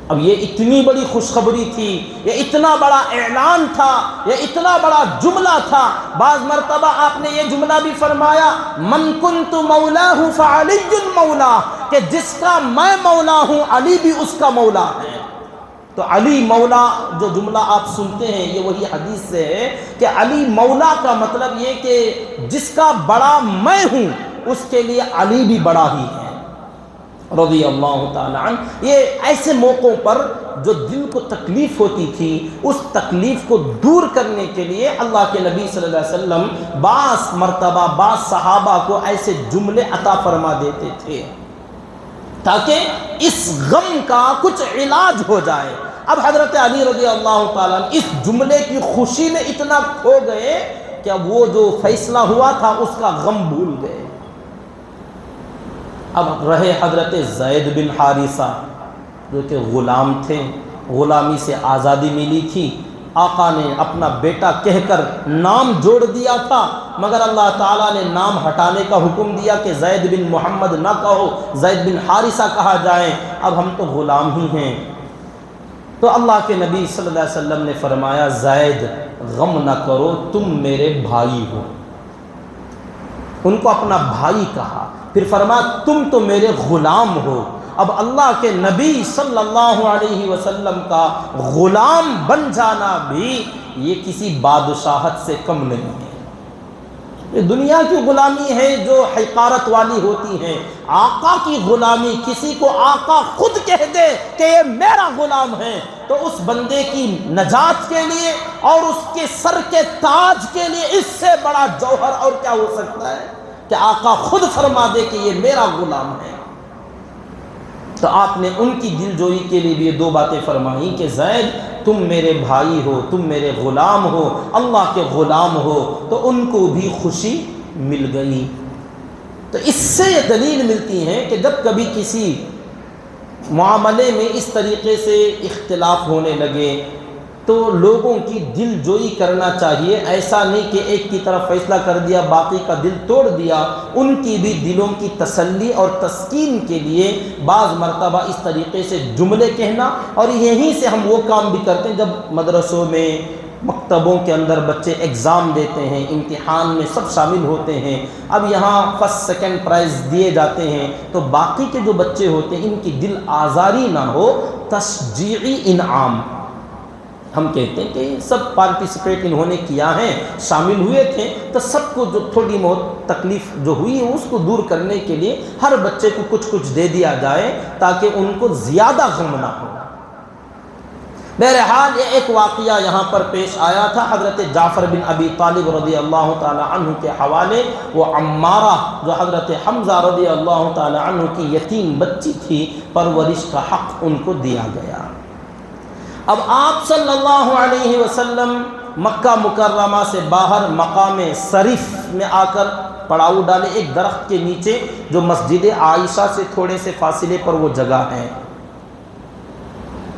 A: اب یہ اتنی بڑی خوشخبری تھی، یہ اتنا بڑا اعلان تھا، یہ اتنا بڑا جملہ تھا۔ بعض مرتبہ آپ نے یہ جملہ بھی فرمایا من کنت مولاہ فعلی مولا، کہ جس کا میں مولا ہوں علی بھی اس کا مولا ہے۔ تو علی مولا جو جملہ آپ سنتے ہیں یہ وہی حدیث سے ہے کہ علی مولا کا مطلب یہ کہ جس کا بڑا میں ہوں اس کے لیے علی بھی بڑا ہی ہے رضی اللہ تعالی عنہ۔ یہ ایسے موقعوں پر جو دل کو تکلیف ہوتی تھی، اس تکلیف کو دور کرنے کے لیے اللہ کے نبی صلی اللہ علیہ وسلم بعض مرتبہ بعض صحابہ کو ایسے جملے عطا فرما دیتے تھے تاکہ اس غم کا کچھ علاج ہو جائے۔ اب حضرت علی رضی اللہ تعالیٰ عنہ اس جملے کی خوشی میں اتنا کھو گئے کہ اب وہ جو فیصلہ ہوا تھا اس کا غم بھول گئے۔ اب رہے حضرت زید بن حارثہ جو کہ غلام تھے، غلامی سے آزادی ملی تھی، آقا نے اپنا بیٹا کہہ کر نام جوڑ دیا تھا، مگر اللہ تعالیٰ نے نام ہٹانے کا حکم دیا کہ زید بن محمد نہ کہو، زید بن حارثہ کہا جائے، اب ہم تو غلام ہی ہیں۔ تو اللہ کے نبی صلی اللہ علیہ وسلم نے فرمایا زید غم نہ کرو، تم میرے بھائی ہو۔ ان کو اپنا بھائی کہا، پھر فرمایا تم تو میرے غلام ہو۔ اب اللہ کے نبی صلی اللہ علیہ وسلم کا غلام بن جانا بھی یہ کسی بادشاہت سے کم نہیں ہے۔ یہ دنیا کی غلامی ہے جو حقارت والی ہوتی ہے، آقا کی غلامی، کسی کو آقا خود کہہ دے کہ یہ میرا غلام ہے، تو اس بندے کی نجات کے لیے اور اس کے سر کے تاج کے لیے اس سے بڑا جوہر اور کیا ہو سکتا ہے کہ آقا خود فرما دے کہ یہ میرا غلام ہے۔ تو آپ نے ان کی دل جوئی کے لیے بھی یہ دو باتیں فرمائیں کہ زید تم میرے بھائی ہو، تم میرے غلام ہو، اللہ کے غلام ہو، تو ان کو بھی خوشی مل گئی۔ تو اس سے یہ دلیل ملتی ہے کہ جب کبھی کسی معاملے میں اس طریقے سے اختلاف ہونے لگے تو لوگوں کی دل جوئی کرنا چاہیے، ایسا نہیں کہ ایک کی طرف فیصلہ کر دیا باقی کا دل توڑ دیا۔ ان کی بھی دلوں کی تسلی اور تسکین کے لیے بعض مرتبہ اس طریقے سے جملے کہنا، اور یہیں سے ہم وہ کام بھی کرتے ہیں جب مدرسوں میں مکتبوں کے اندر بچے ایگزام دیتے ہیں، امتحان میں سب شامل ہوتے ہیں، اب یہاں فرسٹ سیکنڈ پرائز دیے جاتے ہیں، تو باقی کے جو بچے ہوتے ہیں ان کی دل آزاری نہ ہو، تشجیعی انعام ہم کہتے ہیں کہ سب پارٹیسپیٹ انہوں نے کیا ہے، شامل ہوئے تھے، تو سب کو جو تھوڑی بہت تکلیف جو ہوئی ہے اس کو دور کرنے کے لیے ہر بچے کو کچھ کچھ دے دیا جائے تاکہ ان کو زیادہ غم نہ ہو۔ بہرحال یہ ایک واقعہ یہاں پر پیش آیا تھا حضرت جعفر بن ابی طالب رضی اللہ تعالی عنہ کے حوالے۔ وہ عمارہ جو حضرت حمزہ رضی اللہ تعالی عنہ کی یتیم بچی تھی، پرورش کا حق ان کو دیا گیا۔ اب آپ صلی اللہ علیہ وسلم مکہ مکرمہ سے باہر مقام صریف میں آ کر پڑاؤ ڈالے، ایک درخت کے نیچے جو مسجد عائشہ سے تھوڑے سے فاصلے پر وہ جگہ ہے،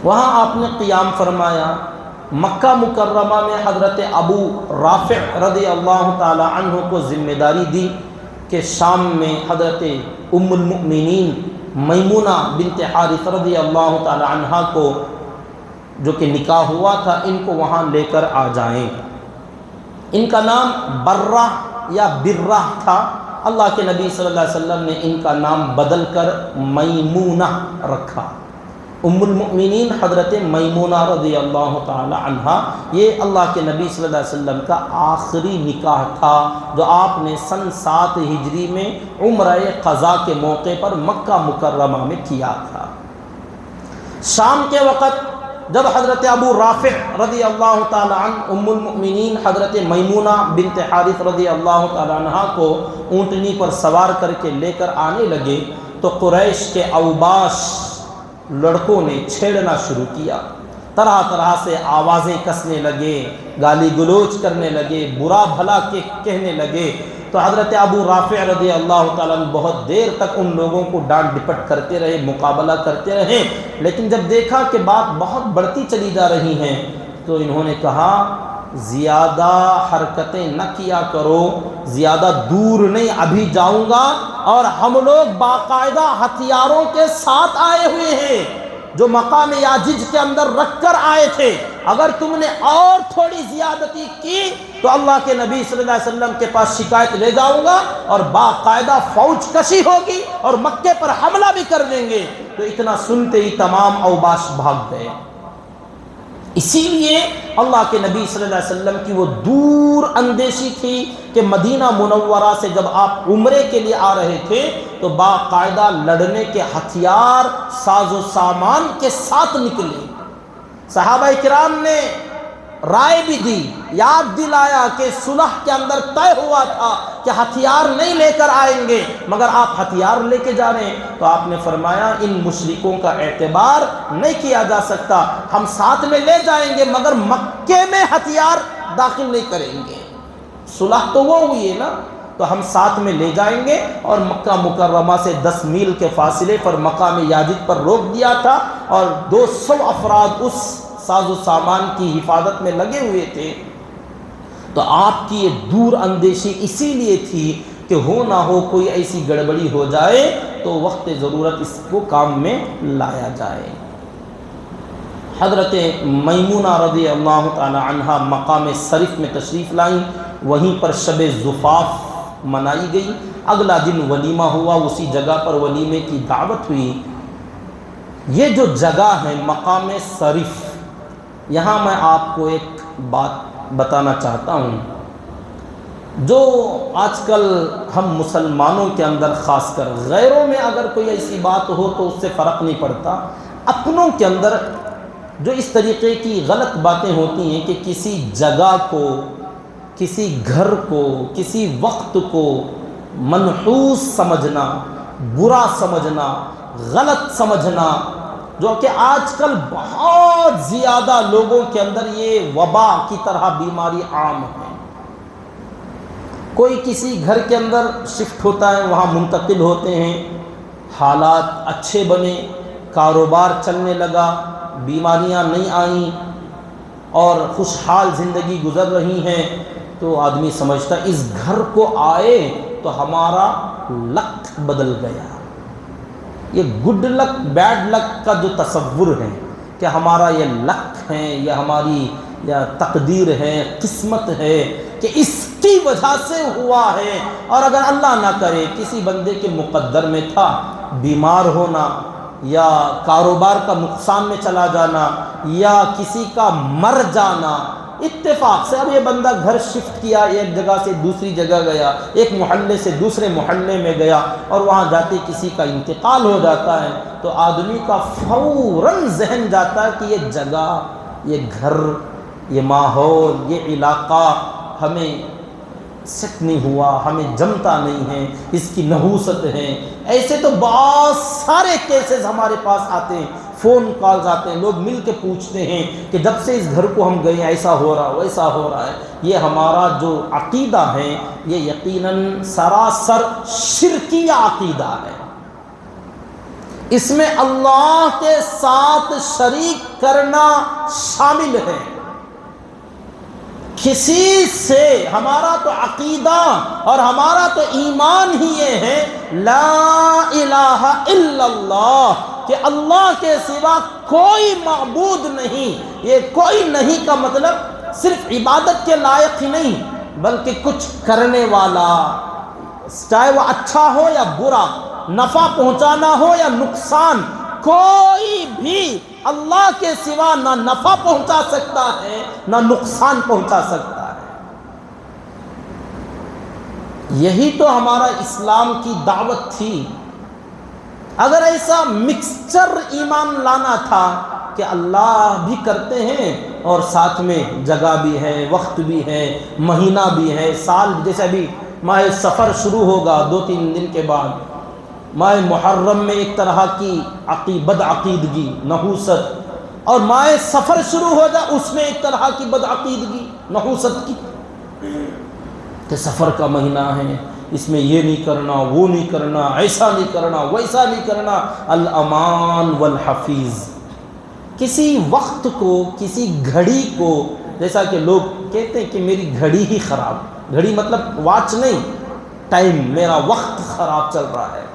A: وہاں آپ نے قیام فرمایا۔ مکہ مکرمہ میں حضرت ابو رافع رضی اللہ تعالی عنہ کو ذمہ داری دی کہ شام میں حضرت ام المؤمنین میمونہ بنت حارث رضی اللہ تعالی عنہ کو جو کہ نکاح ہوا تھا، ان کو وہاں لے کر آ جائیں۔ ان کا نام برہ یا برہ تھا، اللہ کے نبی صلی اللہ علیہ وسلم نے ان کا نام بدل کر میمونہ رکھا۔ ام المؤمنین حضرت میمونہ رضی اللہ تعالی عنہ، یہ اللہ کے نبی صلی اللہ علیہ وسلم کا آخری نکاح تھا جو آپ نے سن 7 ہجری میں عمرہ قضاء کے موقع پر مکہ مکرمہ میں کیا تھا۔ شام کے وقت جب حضرت ابو رافع رضی اللہ تعالی عنہ ام المؤمنین حضرت میمونہ بنت حارث رضی اللہ تعالی عنہ کو اونٹنی پر سوار کر کے لے کر آنے لگے تو قریش کے اوباش لڑکوں نے چھیڑنا شروع کیا، طرح طرح سے آوازیں کسنے لگے، گالی گلوچ کرنے لگے، برا بھلا کہنے لگے۔ تو حضرت ابو رافع رضی اللہ تعالیٰ عنہ بہت دیر تک ان لوگوں کو ڈانٹ ڈپٹ کرتے رہے، مقابلہ کرتے رہے، لیکن جب دیکھا کہ بات بہت بڑھتی چلی جا رہی ہیں تو انہوں نے کہا زیادہ حرکتیں نہ کیا کرو، زیادہ دور نہیں، ابھی جاؤں گا اور ہم لوگ باقاعدہ ہتھیاروں کے ساتھ آئے ہوئے ہیں جو مقام یاجج کے اندر رکھ کر آئے تھے، اگر تم نے اور تھوڑی زیادتی کی تو اللہ کے نبی صلی اللہ علیہ وسلم کے پاس شکایت لے جاؤں گا اور باقاعدہ فوج کشی ہوگی اور مکے پر حملہ بھی کر دیں گے۔ تو اتنا سنتے ہی تمام اوباش بھاگ گئے۔ اسی لیے اللہ کے نبی صلی اللہ علیہ وسلم کی وہ دور اندیشی تھی کہ مدینہ منورہ سے جب آپ عمرے کے لیے آ رہے تھے تو باقاعدہ لڑنے کے ہتھیار ساز و سامان کے ساتھ نکلے۔ صحابہ کرام نے رائے بھی دی، یاد دلایا کہ صلح کے اندر طے ہوا تھا کہ ہتھیار نہیں لے کر آئیں گے، مگر آپ ہتھیار لے کے جا رہے ہیں۔ تو آپ نے فرمایا ان مشرکوں کا اعتبار نہیں کیا جا سکتا، ہم ساتھ میں لے جائیں گے مگر مکے میں ہتھیار داخل نہیں کریں گے۔ صلح تو وہ ہوئی ہے نا، تو ہم ساتھ میں لے جائیں گے، اور مکہ مکرمہ سے 10 میل کے فاصلے پر مقام یاجج پر روک دیا تھا، اور 200 افراد اس ساز و سامان کی حفاظت میں لگے ہوئے تھے۔ تو آپ کی یہ دور اندیشی اسی لیے تھی کہ ہو نہ ہو کوئی ایسی گڑبڑی ہو جائے تو وقت ضرورت اس کو کام میں لایا جائے۔ حضرت میمونہ رضی اللہ تعالی عنہا مقام صرف میں تشریف لائیں، وہیں پر شب زفاف منائی گئی۔ اگلا دن ولیمہ ہوا، اسی جگہ پر ولیمے کی دعوت ہوئی۔ یہ جو جگہ ہے مقام صرف، یہاں میں آپ کو ایک بات بتانا چاہتا ہوں جو آج کل ہم مسلمانوں کے اندر، خاص کر غیروں میں اگر کوئی ایسی بات ہو تو اس سے فرق نہیں پڑتا، اپنوں کے اندر جو اس طریقے کی غلط باتیں ہوتی ہیں کہ کسی جگہ کو، کسی گھر کو، کسی وقت کو منحوس سمجھنا، برا سمجھنا، غلط سمجھنا، جو کہ آج کل بہت زیادہ لوگوں کے اندر یہ وبا کی طرح بیماری عام ہے۔ کوئی کسی گھر کے اندر شفٹ ہوتا ہے، وہاں منتقل ہوتے ہیں، حالات اچھے بنے، کاروبار چلنے لگا، بیماریاں نہیں آئیں اور خوشحال زندگی گزر رہی ہیں، تو آدمی سمجھتا ہے اس گھر کو آئے تو ہمارا لک بدل گیا۔ یہ گڈ لک بیڈ لک کا جو تصور ہے کہ ہمارا یہ لک ہے، یہ ہماری یا تقدیر ہے، قسمت ہے کہ اس کی وجہ سے ہوا ہے، اور اگر اللہ نہ کرے کسی بندے کے مقدر میں تھا بیمار ہونا یا کاروبار کا نقصان میں چلا جانا یا کسی کا مر جانا، اتفاق سے اب یہ بندہ گھر شفٹ کیا، ایک جگہ سے دوسری جگہ گیا، ایک محلے سے دوسرے محلے میں گیا، اور وہاں جاتے کسی کا انتقال ہو جاتا ہے، تو آدمی کا فوراً ذہن جاتا ہے کہ یہ جگہ، یہ گھر، یہ ماحول، یہ علاقہ ہمیں سیٹ نہیں ہوا، ہمیں جمتا نہیں ہے، اس کی نحوست ہے۔ ایسے تو بہت سارے کیسز ہمارے پاس آتے ہیں، فون کالز آتے ہیں، لوگ مل کے پوچھتے ہیں کہ جب سے اس گھر کو ہم گئے ایسا ہو رہا ویسا ہو رہا ہے۔ یہ ہمارا جو عقیدہ ہے یہ یقیناً سراسر شرکیہ عقیدہ ہے، اس میں اللہ کے ساتھ شریک کرنا شامل ہے۔ کسی سے ہمارا تو عقیدہ اور ہمارا تو ایمان ہی یہ ہے لا الہ الا اللہ، کہ اللہ کے سوا کوئی معبود نہیں۔ یہ کوئی نہیں کا مطلب صرف عبادت کے لائق ہی نہیں، بلکہ کچھ کرنے والا، چاہے وہ اچھا ہو یا برا، نفع پہنچانا ہو یا نقصان، کوئی بھی اللہ کے سوا نہ نفع پہنچا سکتا ہے نہ نقصان پہنچا سکتا ہے۔ یہی تو ہمارا اسلام کی دعوت تھی۔ اگر ایسا مکسچر ایمان لانا تھا کہ اللہ بھی کرتے ہیں اور ساتھ میں جگہ بھی ہے، وقت بھی ہے، مہینہ بھی ہے، سال، جیسے ابھی ماہ سفر شروع ہوگا 2-3 دن کے بعد، ماہ محرم میں ایک طرح کی بد عقیدگی، نحوست، اور ماہ سفر شروع ہو جائے اس میں ایک طرح کی بد عقیدگی، نحوست کی، کہ سفر کا مہینہ ہے، اس میں یہ نہیں کرنا، وہ نہیں کرنا، ایسا نہیں کرنا، ویسا نہیں کرنا۔ الامان والحفیظ، کسی وقت کو، کسی گھڑی کو، جیسا کہ لوگ کہتے ہیں کہ میری گھڑی ہی خراب، گھڑی مطلب واچ نہیں، ٹائم، میرا وقت خراب چل رہا ہے،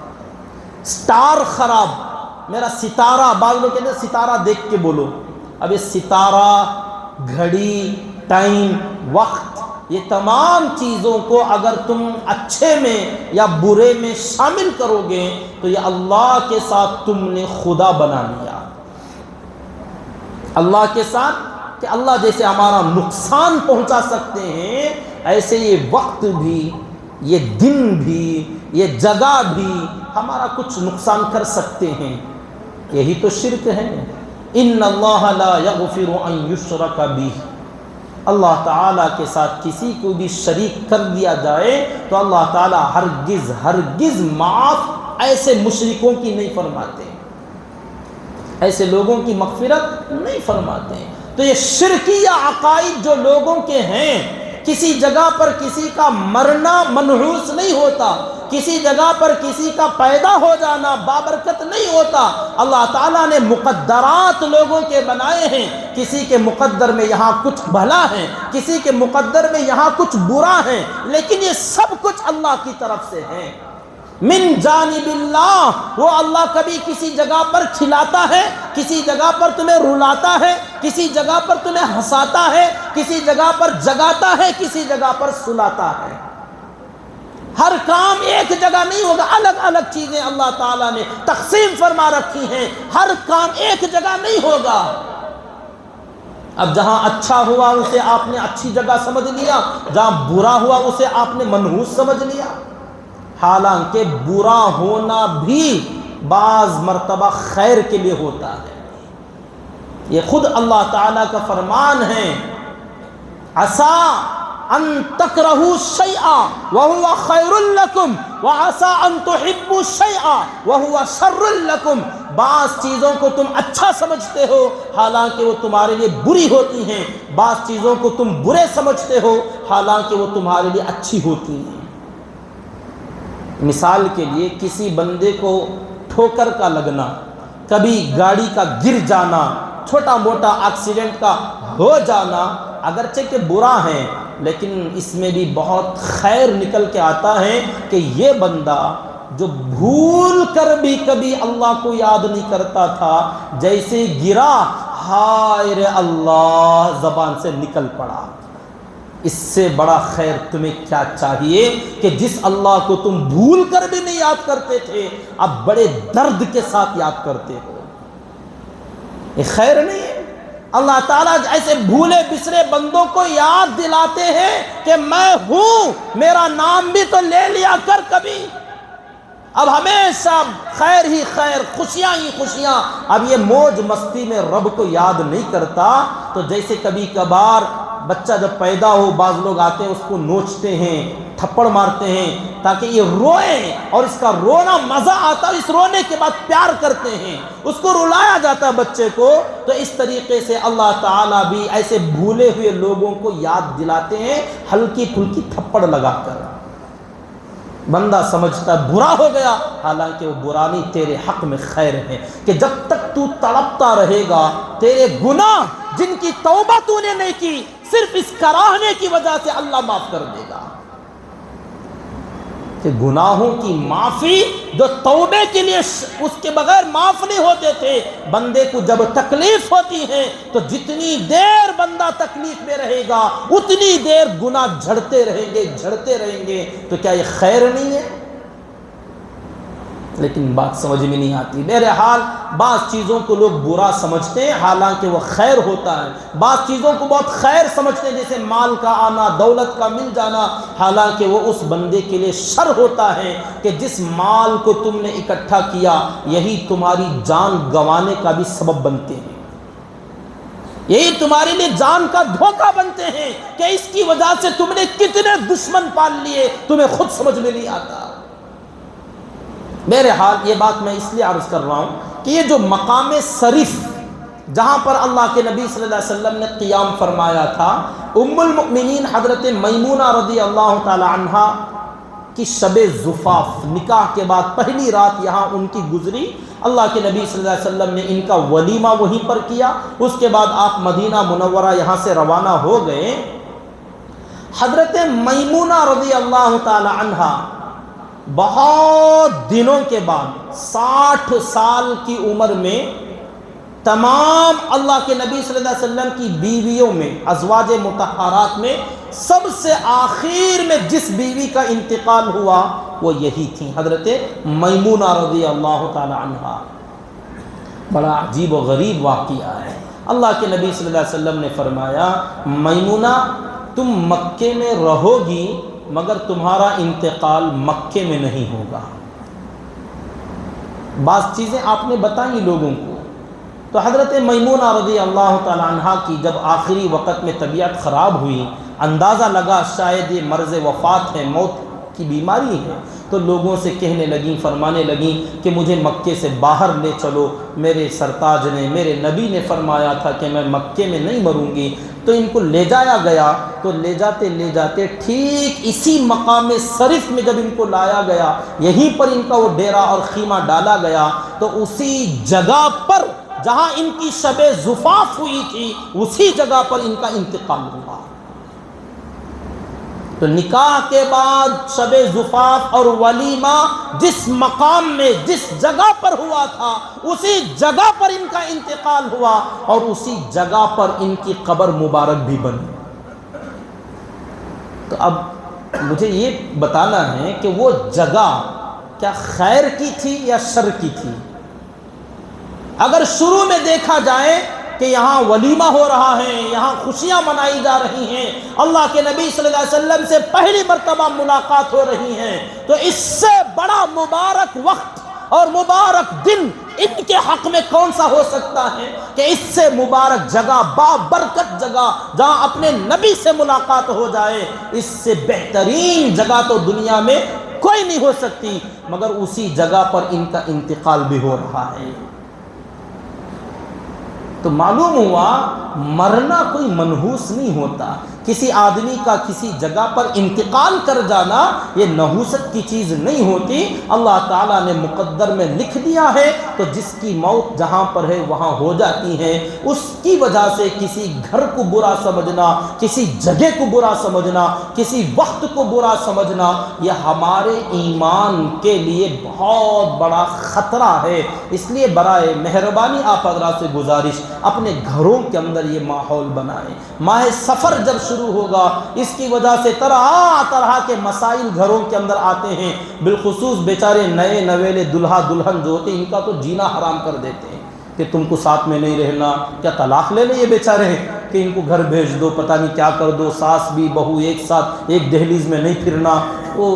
A: سٹار خراب، میرا ستارہ، بعض لوگ کہتے ہیں ستارہ دیکھ کے بولو۔ اب یہ ستارہ، گھڑی، ٹائم، وقت، یہ تمام چیزوں کو اگر تم اچھے میں یا برے میں شامل کرو گے تو یہ اللہ کے ساتھ تم نے خدا بنا لیا۔ اللہ کے ساتھ، کہ اللہ جیسے ہمارا نقصان پہنچا سکتے ہیں، ایسے یہ وقت بھی، یہ دن بھی، یہ جگہ بھی ہمارا کچھ نقصان کر سکتے ہیں۔ یہی تو شرک ہے۔ ان اللہ لا یغفر ان یشرک بہ، اللہ تعالیٰ کے ساتھ کسی کو بھی شریک کر دیا جائے تو اللہ تعالیٰ ہرگز ہرگز معاف ایسے مشرکوں کی نہیں فرماتے، ایسے لوگوں کی مغفرت نہیں فرماتے۔ تو یہ شرکیہ عقائد جو لوگوں کے ہیں، کسی جگہ پر کسی کا مرنا منحوس نہیں ہوتا، کسی جگہ پر کسی کا پیدا ہو جانا بابرکت نہیں ہوتا۔ اللہ تعالیٰ نے مقدرات لوگوں کے بنائے ہیں، کسی کے مقدر میں یہاں کچھ بھلا ہے، کسی کے مقدر میں یہاں کچھ برا ہے، لیکن یہ سب کچھ اللہ کی طرف سے ہے۔ من جانب اللہ، وہ اللہ کبھی کسی جگہ پر کھلاتا ہے، کسی جگہ پر تمہیں رلاتا ہے، کسی جگہ پر تمہیں ہنساتا ہے، کسی جگہ پر جگاتا ہے، کسی جگہ پر سلاتا ہے۔ ہر کام ایک جگہ نہیں ہوگا، الگ الگ چیزیں اللہ تعالیٰ نے تقسیم فرما رکھی ہیں، ہر کام ایک جگہ نہیں ہوگا۔ اب جہاں اچھا ہوا اسے آپ نے اچھی جگہ سمجھ لیا، جہاں برا ہوا اسے آپ نے منحوس سمجھ لیا، حالانکہ برا ہونا بھی بعض مرتبہ خیر کے لیے ہوتا ہے۔ یہ خود اللہ تعالیٰ کا فرمان ہے، عسیٰ ان تکرہوا شیئا وہو خیر لکم وعسیٰ ان تحبوا شیئا وہو شر لکم۔ بعض چیزوں کو تم اچھا سمجھتے ہو حالانکہ وہ تمہارے لیے بری ہوتی ہیں، بعض چیزوں کو تم برے سمجھتے ہو حالانکہ وہ تمہارے لیے اچھی ہوتی ہیں۔ مثال کے لیے کسی بندے کو ٹھوکر کا لگنا، کبھی گاڑی کا گر جانا، چھوٹا موٹا ایکسیڈنٹ کا ہو جانا، اگرچہ کہ برا ہے لیکن اس میں بھی بہت خیر نکل کے آتا ہے کہ یہ بندہ جو بھول کر بھی کبھی اللہ کو یاد نہیں کرتا تھا، جیسے گرا ہائے رے اللہ زبان سے نکل پڑا۔ اس سے بڑا خیر تمہیں کیا چاہیے کہ جس اللہ کو تم بھول کر بھی نہیں یاد کرتے تھے اب بڑے درد کے ساتھ یاد کرتے ہو۔ یہ خیر نہیں ہے؟ اللہ تعالیٰ ایسے بھولے بسرے بندوں کو یاد دلاتے ہیں کہ میں ہوں، میرا نام بھی تو لے لیا کر کبھی۔ اب ہمیشہ خیر ہی خیر، خوشیاں ہی خوشیاں۔ اب یہ موج مستی میں رب کو یاد نہیں کرتا تو جیسے کبھی کبھار بچہ جب پیدا ہو بعض لوگ آتے ہیں اس کو نوچتے ہیں، تھپڑ مارتے ہیں تاکہ یہ روئے، اور اس کا رونا مزہ آتا ہے، اس رونے کے بعد پیار کرتے ہیں، اس کو رلایا جاتا ہے بچے کو۔ تو اس طریقے سے اللہ تعالیٰ بھی ایسے بھولے ہوئے لوگوں کو یاد دلاتے ہیں ہلکی پھلکی تھپڑ لگا کر۔ بندہ سمجھتا برا ہو گیا حالانکہ وہ برا نہیں، تیرے حق میں خیر ہے کہ جب تک تو تڑپتا رہے گا تیرے گناہ جن کی توبہ تو نے نہیں کی صرف اس کراہنے کی وجہ سے اللہ معاف کر دے گا۔ کہ گناہوں کی معافی جو توبے کے لیے اس کے بغیر معاف نہیں ہوتے تھے، بندے کو جب تکلیف ہوتی ہے تو جتنی دیر بندہ تکلیف میں رہے گا اتنی دیر گناہ جھڑتے رہیں گے۔ تو کیا یہ خیر نہیں ہے؟ لیکن بات سمجھ میں نہیں آتی۔ بہرحال بعض چیزوں کو لوگ برا سمجھتے ہیں حالانکہ وہ خیر ہوتا ہے، بعض چیزوں کو بہت خیر سمجھتے ہیں جیسے مال کا آنا، دولت کا مل جانا، حالانکہ وہ اس بندے کے لیے شر ہوتا ہے کہ جس مال کو تم نے اکٹھا کیا یہی تمہاری جان گنوانے کا بھی سبب بنتے ہیں، یہی تمہارے لیے جان کا دھوکہ بنتے ہیں کہ اس کی وجہ سے تم نے کتنے دشمن پال لیے تمہیں خود سمجھ میں نہیں آتا۔ بہرحال یہ بات میں اس لیے عرض کر رہا ہوں کہ یہ جو مقام شریف جہاں پر اللہ کے نبی صلی اللہ علیہ وسلم نے قیام فرمایا تھا، ام المؤمنین حضرت میمونہ رضی اللہ تعالی عنہا کی شب زفاف، نکاح کے بعد پہلی رات یہاں ان کی گزری۔ اللہ کے نبی صلی اللہ علیہ وسلم نے ان کا ولیمہ وہیں پر کیا، اس کے بعد آپ مدینہ منورہ یہاں سے روانہ ہو گئے۔ حضرت میمونہ رضی اللہ تعالی عنہا بہت دنوں کے بعد 60 سال کی عمر میں تمام اللہ کے نبی صلی اللہ علیہ وسلم کی بیویوں میں، ازواج مطہرات میں سب سے آخر میں جس بیوی کا انتقال ہوا وہ یہی تھی، حضرت میمونہ رضی اللہ تعالی عنہا۔ بڑا عجیب و غریب واقعہ ہے۔ اللہ کے نبی صلی اللہ علیہ وسلم نے فرمایا، میمونہ تم مکے میں رہو گی مگر تمہارا انتقال مکے میں نہیں ہوگا۔ بعض چیزیں آپ نے بتائیں لوگوں کو، تو حضرت میمونہ رضی اللہ تعالی عنہا کی جب آخری وقت میں طبیعت خراب ہوئی، اندازہ لگا شاید یہ مرض وفات ہے، موت کی بیماری ہے، تو لوگوں سے کہنے لگیں، فرمانے لگیں کہ مجھے مکے سے باہر لے چلو، میرے سرتاج نے، میرے نبی نے فرمایا تھا کہ میں مکے میں نہیں مروں گی۔ تو ان کو لے جایا گیا، تو لے جاتے ٹھیک اسی مقام شریف میں جب ان کو لایا گیا، یہیں پر ان کا وہ ڈیرا اور خیمہ ڈالا گیا، تو اسی جگہ پر جہاں ان کی شب زفاف ہوئی تھی اسی جگہ پر ان کا انتقال ہوا۔ تو نکاح کے بعد شب زفاف اور ولیمہ جس مقام میں جس جگہ پر ہوا تھا اسی جگہ پر ان کا انتقال ہوا اور اسی جگہ پر ان کی قبر مبارک بھی بنی۔ تو اب مجھے یہ بتانا ہے کہ وہ جگہ کیا خیر کی تھی یا شر کی تھی؟ اگر شروع میں دیکھا جائے کہ یہاں ولیمہ ہو رہا ہے، یہاں خوشیاں منائی جا رہی ہیں، اللہ کے نبی صلی اللہ علیہ وسلم سے پہلی مرتبہ ملاقات ہو رہی ہیں، تو اس سے بڑا مبارک وقت اور مبارک دن ان کے حق میں کون سا ہو سکتا ہے کہ اس سے مبارک جگہ، بابرکت جگہ جہاں اپنے نبی سے ملاقات ہو جائے، اس سے بہترین جگہ تو دنیا میں کوئی نہیں ہو سکتی، مگر اسی جگہ پر ان کا انتقال بھی ہو رہا ہے۔ تو معلوم ہوا مرنا کوئی منحوس نہیں ہوتا، کسی آدمی کا کسی جگہ پر انتقال کر جانا یہ نحوست کی چیز نہیں ہوتی، اللہ تعالیٰ نے مقدر میں لکھ دیا ہے، تو جس کی موت جہاں پر ہے وہاں ہو جاتی ہے۔ اس کی وجہ سے کسی گھر کو برا سمجھنا، کسی جگہ کو برا سمجھنا، کسی وقت کو برا سمجھنا، یہ ہمارے ایمان کے لیے بہت بڑا خطرہ ہے۔ اس لیے برائے مہربانی آپ حضرات سے گزارش، اپنے گھروں کے اندر یہ ماحول بنائیں۔ ماہ سفر جب شروع ہوگا اس کی وجہ سے طرح طرح کے مسائل گھروں کے اندر آتے ہیں، بالخصوص بیچارے نئے نویلے دلہا دلہن جو ہوتے ہیں ان کا تو جینا حرام کر دیتے ہیں کہ تم کو ساتھ میں نہیں رہنا، کیا طلاق لے لیں یہ بیچارے کہ ان کو گھر بھیج دو، پتہ نہیں کیا کر دو، ساس بھی بہو ایک ساتھ ایک دہلیز میں نہیں پھرنا۔ وہ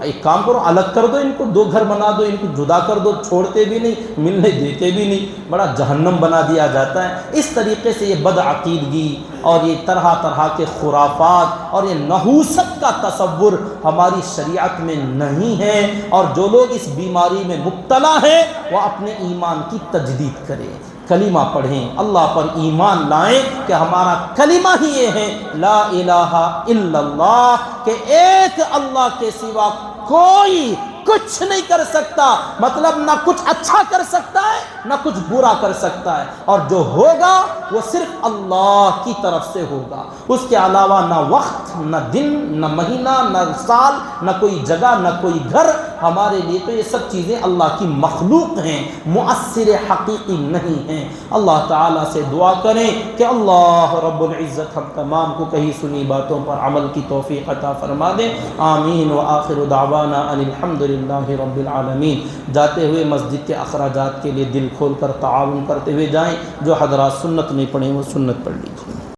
A: ایک کام کرو، الگ کر دو ان کو، دو گھر بنا دو، ان کو جدا کر دو، چھوڑتے بھی نہیں، ملنے دیتے بھی نہیں، بڑا جہنم بنا دیا جاتا ہے۔ اس طریقے سے یہ بدعقیدگی اور یہ طرح طرح کے خرافات اور یہ نحوست کا تصور ہماری شریعت میں نہیں ہے، اور جو لوگ اس بیماری میں مبتلا ہیں وہ اپنے ایمان کی تجدید کریں، کلمہ پڑھیں، اللہ پر ایمان لائیں کہ ہمارا کلمہ ہی یہ ہے لا الہ الا اللہ، کہ ایک اللہ کے سوا کوئی کچھ نہیں کر سکتا، مطلب نہ کچھ اچھا کر سکتا ہے نہ کچھ برا کر سکتا ہے، اور جو ہوگا وہ صرف اللہ کی طرف سے ہوگا، اس کے علاوہ نہ وقت، نہ دن، نہ مہینہ، نہ سال، نہ کوئی جگہ، نہ کوئی گھر ہمارے لیے۔ تو یہ سب چیزیں اللہ کی مخلوق ہیں، مؤثر حقیقی نہیں ہیں۔ اللہ تعالیٰ سے دعا کریں کہ اللہ رب العزت ہم تمام کو کہی سنی باتوں پر عمل کی توفیق عطا فرما دیں، آمین۔ وآخر دعوانا ان الحمد للہ رب العالمین۔ جاتے ہوئے مسجد کے اخراجات کے لیے دل کھول کر تعاون کرتے ہوئے جائیں، جو حضرات سنت نہیں پڑھیں وہ سنت پڑھ لیجیے۔